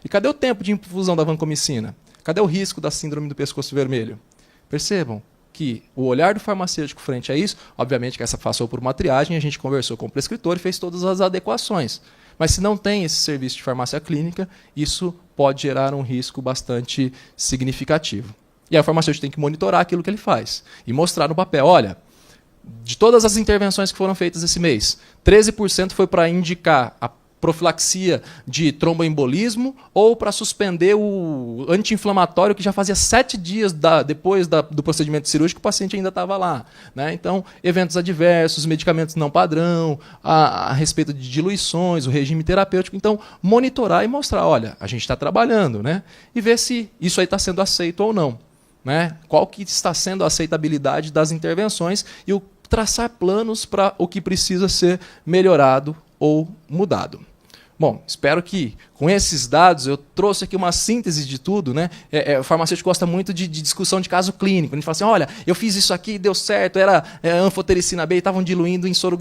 E cadê o tempo de infusão da vancomicina? Cadê o risco da síndrome do pescoço vermelho? Percebam que o olhar do farmacêutico frente a isso, obviamente que essa passou por uma triagem, a gente conversou com o prescritor e fez todas as adequações. Mas se não tem esse serviço de farmácia clínica, isso pode gerar um risco bastante significativo. E aí o farmacêutico tem que monitorar aquilo que ele faz e mostrar no papel, olha, de todas as intervenções que foram feitas esse mês, 13% foi para indicar a profilaxia de tromboembolismo ou para suspender o anti-inflamatório que já fazia 7 dias depois do procedimento cirúrgico, o paciente ainda estava lá. Né? Então, eventos adversos, medicamentos não padrão, a respeito de diluições, o regime terapêutico. Então, monitorar e mostrar, olha, a gente está trabalhando, né? E ver se isso aí está sendo aceito ou não. Né? Qual que está sendo a aceitabilidade das intervenções e traçar planos para o que precisa ser melhorado ou mudado. Bom, espero que com esses dados eu trouxe aqui uma síntese de tudo. Né? O farmacêutico gosta muito de discussão de caso clínico. A gente fala assim, olha, eu fiz isso aqui, deu certo, era anfotericina B, estavam diluindo em soro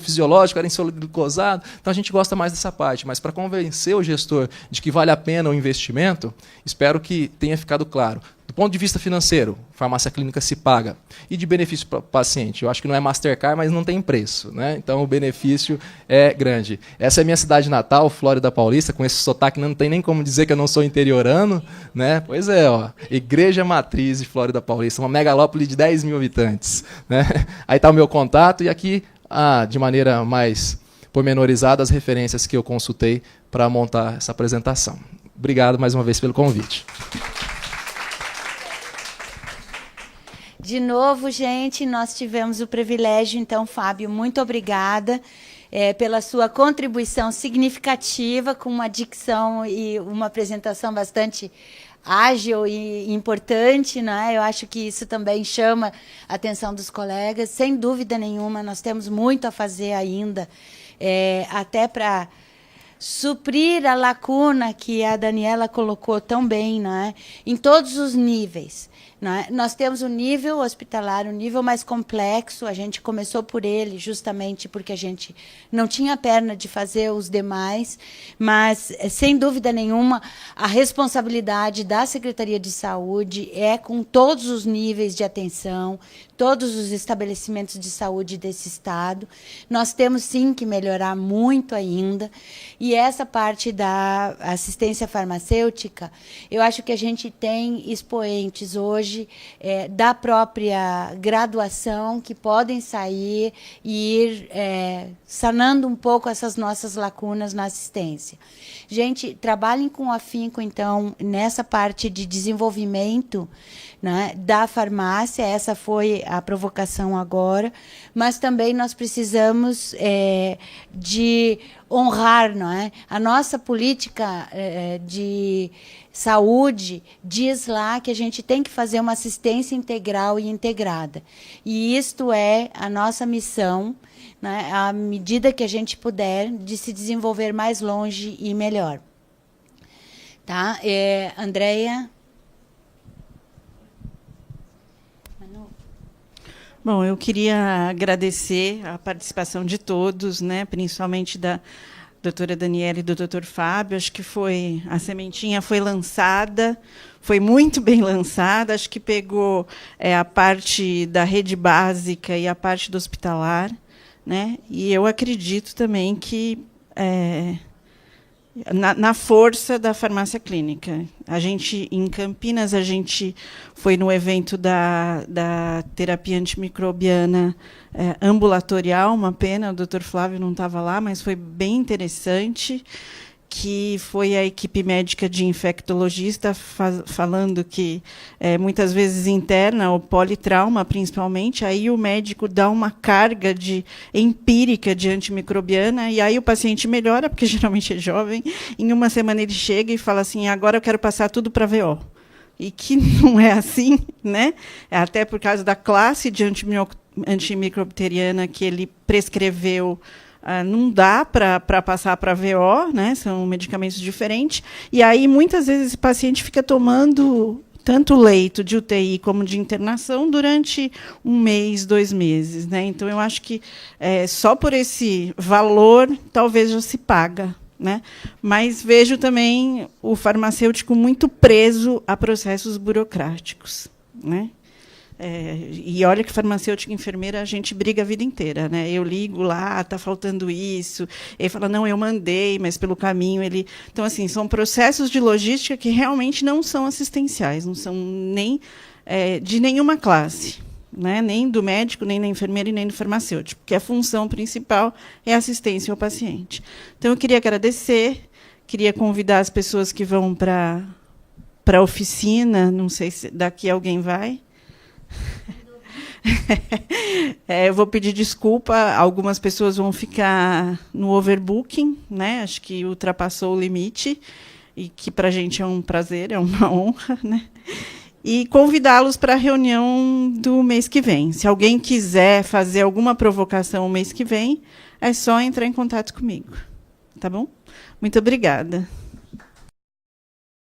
fisiológico, era em soro glicosado. Então a gente gosta mais dessa parte. Mas para convencer o gestor de que vale a pena o investimento, espero que tenha ficado claro. Do ponto de vista financeiro, farmácia clínica se paga. E de benefício para o paciente? Eu acho que não é Mastercard, mas não tem preço. Né? Então o benefício é grande. Essa é a minha cidade natal, Flórida Paulista, com esse sotaque não tem nem como dizer que eu não sou interiorano. Né? Pois é, ó, Igreja Matriz de Flórida Paulista, uma megalópole de 10 mil habitantes. Né? Aí está o meu contato e aqui, de maneira mais pormenorizada, as referências que eu consultei para montar essa apresentação. Obrigado mais uma vez pelo convite. De novo, gente, nós tivemos o privilégio, então, Fábio, muito obrigada pela sua contribuição significativa, com uma dicção e uma apresentação bastante ágil e importante, né? Eu acho que isso também chama a atenção dos colegas. Sem dúvida nenhuma, nós temos muito a fazer ainda, até para suprir a lacuna que a Daniela colocou tão bem, né? Em todos os níveis. Nós temos o nível hospitalar, o nível mais complexo, a gente começou por ele justamente porque a gente não tinha perna de fazer os demais, mas, sem dúvida nenhuma, a responsabilidade da Secretaria de Saúde é com todos os níveis de atenção, todos os estabelecimentos de saúde desse estado. Nós temos, sim, que melhorar muito ainda, e essa parte da assistência farmacêutica, eu acho que a gente tem expoentes hoje da própria graduação que podem sair e ir sanando um pouco essas nossas lacunas na assistência. Gente, trabalhem com afinco, então, nessa parte de desenvolvimento, né, da farmácia. Essa foi a provocação agora, mas também nós precisamos de honrar, não é? A nossa política de saúde diz lá que a gente tem que fazer uma assistência integral e integrada. E isto é a nossa missão, né, à medida que a gente puder, de se desenvolver mais longe e melhor. Tá? Andréia? Bom, eu queria agradecer a participação de todos, né, principalmente da doutora Daniela e do doutor Fábio. Acho que a sementinha foi lançada, foi muito bem lançada, acho que pegou a parte da rede básica e a parte do hospitalar, né? E eu acredito também que na força da farmácia clínica. Em Campinas, a gente foi no evento da terapia antimicrobiana ambulatorial, uma pena, o Dr. Flávio não estava lá, mas foi bem interessante, que foi a equipe médica de infectologista falando que muitas vezes interna, o politrauma principalmente, aí o médico dá uma carga empírica de antimicrobiana, e aí o paciente melhora, porque geralmente é jovem, em uma semana ele chega e fala assim, agora eu quero passar tudo para VO. E que não é assim, né? Até por causa da classe de antimicrobacteriana que ele prescreveu não dá para passar para VO, né? São medicamentos diferentes. E aí, muitas vezes, esse paciente fica tomando tanto leito de UTI como de internação durante 1 mês, 2 meses. Né? Então, eu acho que só por esse valor, talvez já se paga. Né? Mas vejo também o farmacêutico muito preso a processos burocráticos. Né? E olha que farmacêutica e enfermeira a gente briga a vida inteira, né? Eu ligo lá, está faltando isso. Ele fala, não, eu mandei, mas pelo caminho ele... Então, assim, são processos de logística que realmente não são assistenciais, não são nem de nenhuma classe, né? Nem do médico, nem da enfermeira e nem do farmacêutico, porque a função principal é a assistência ao paciente. Então, eu queria agradecer, queria convidar as pessoas que vão para a oficina, não sei se daqui alguém vai... Eu vou pedir desculpa, algumas pessoas vão ficar no overbooking, né? Acho que ultrapassou o limite, e que para a gente é um prazer, é uma honra, né? E convidá-los para a reunião do mês que vem. Se alguém quiser fazer alguma provocação o mês que vem, é só entrar em contato comigo. Tá bom? Muito obrigada.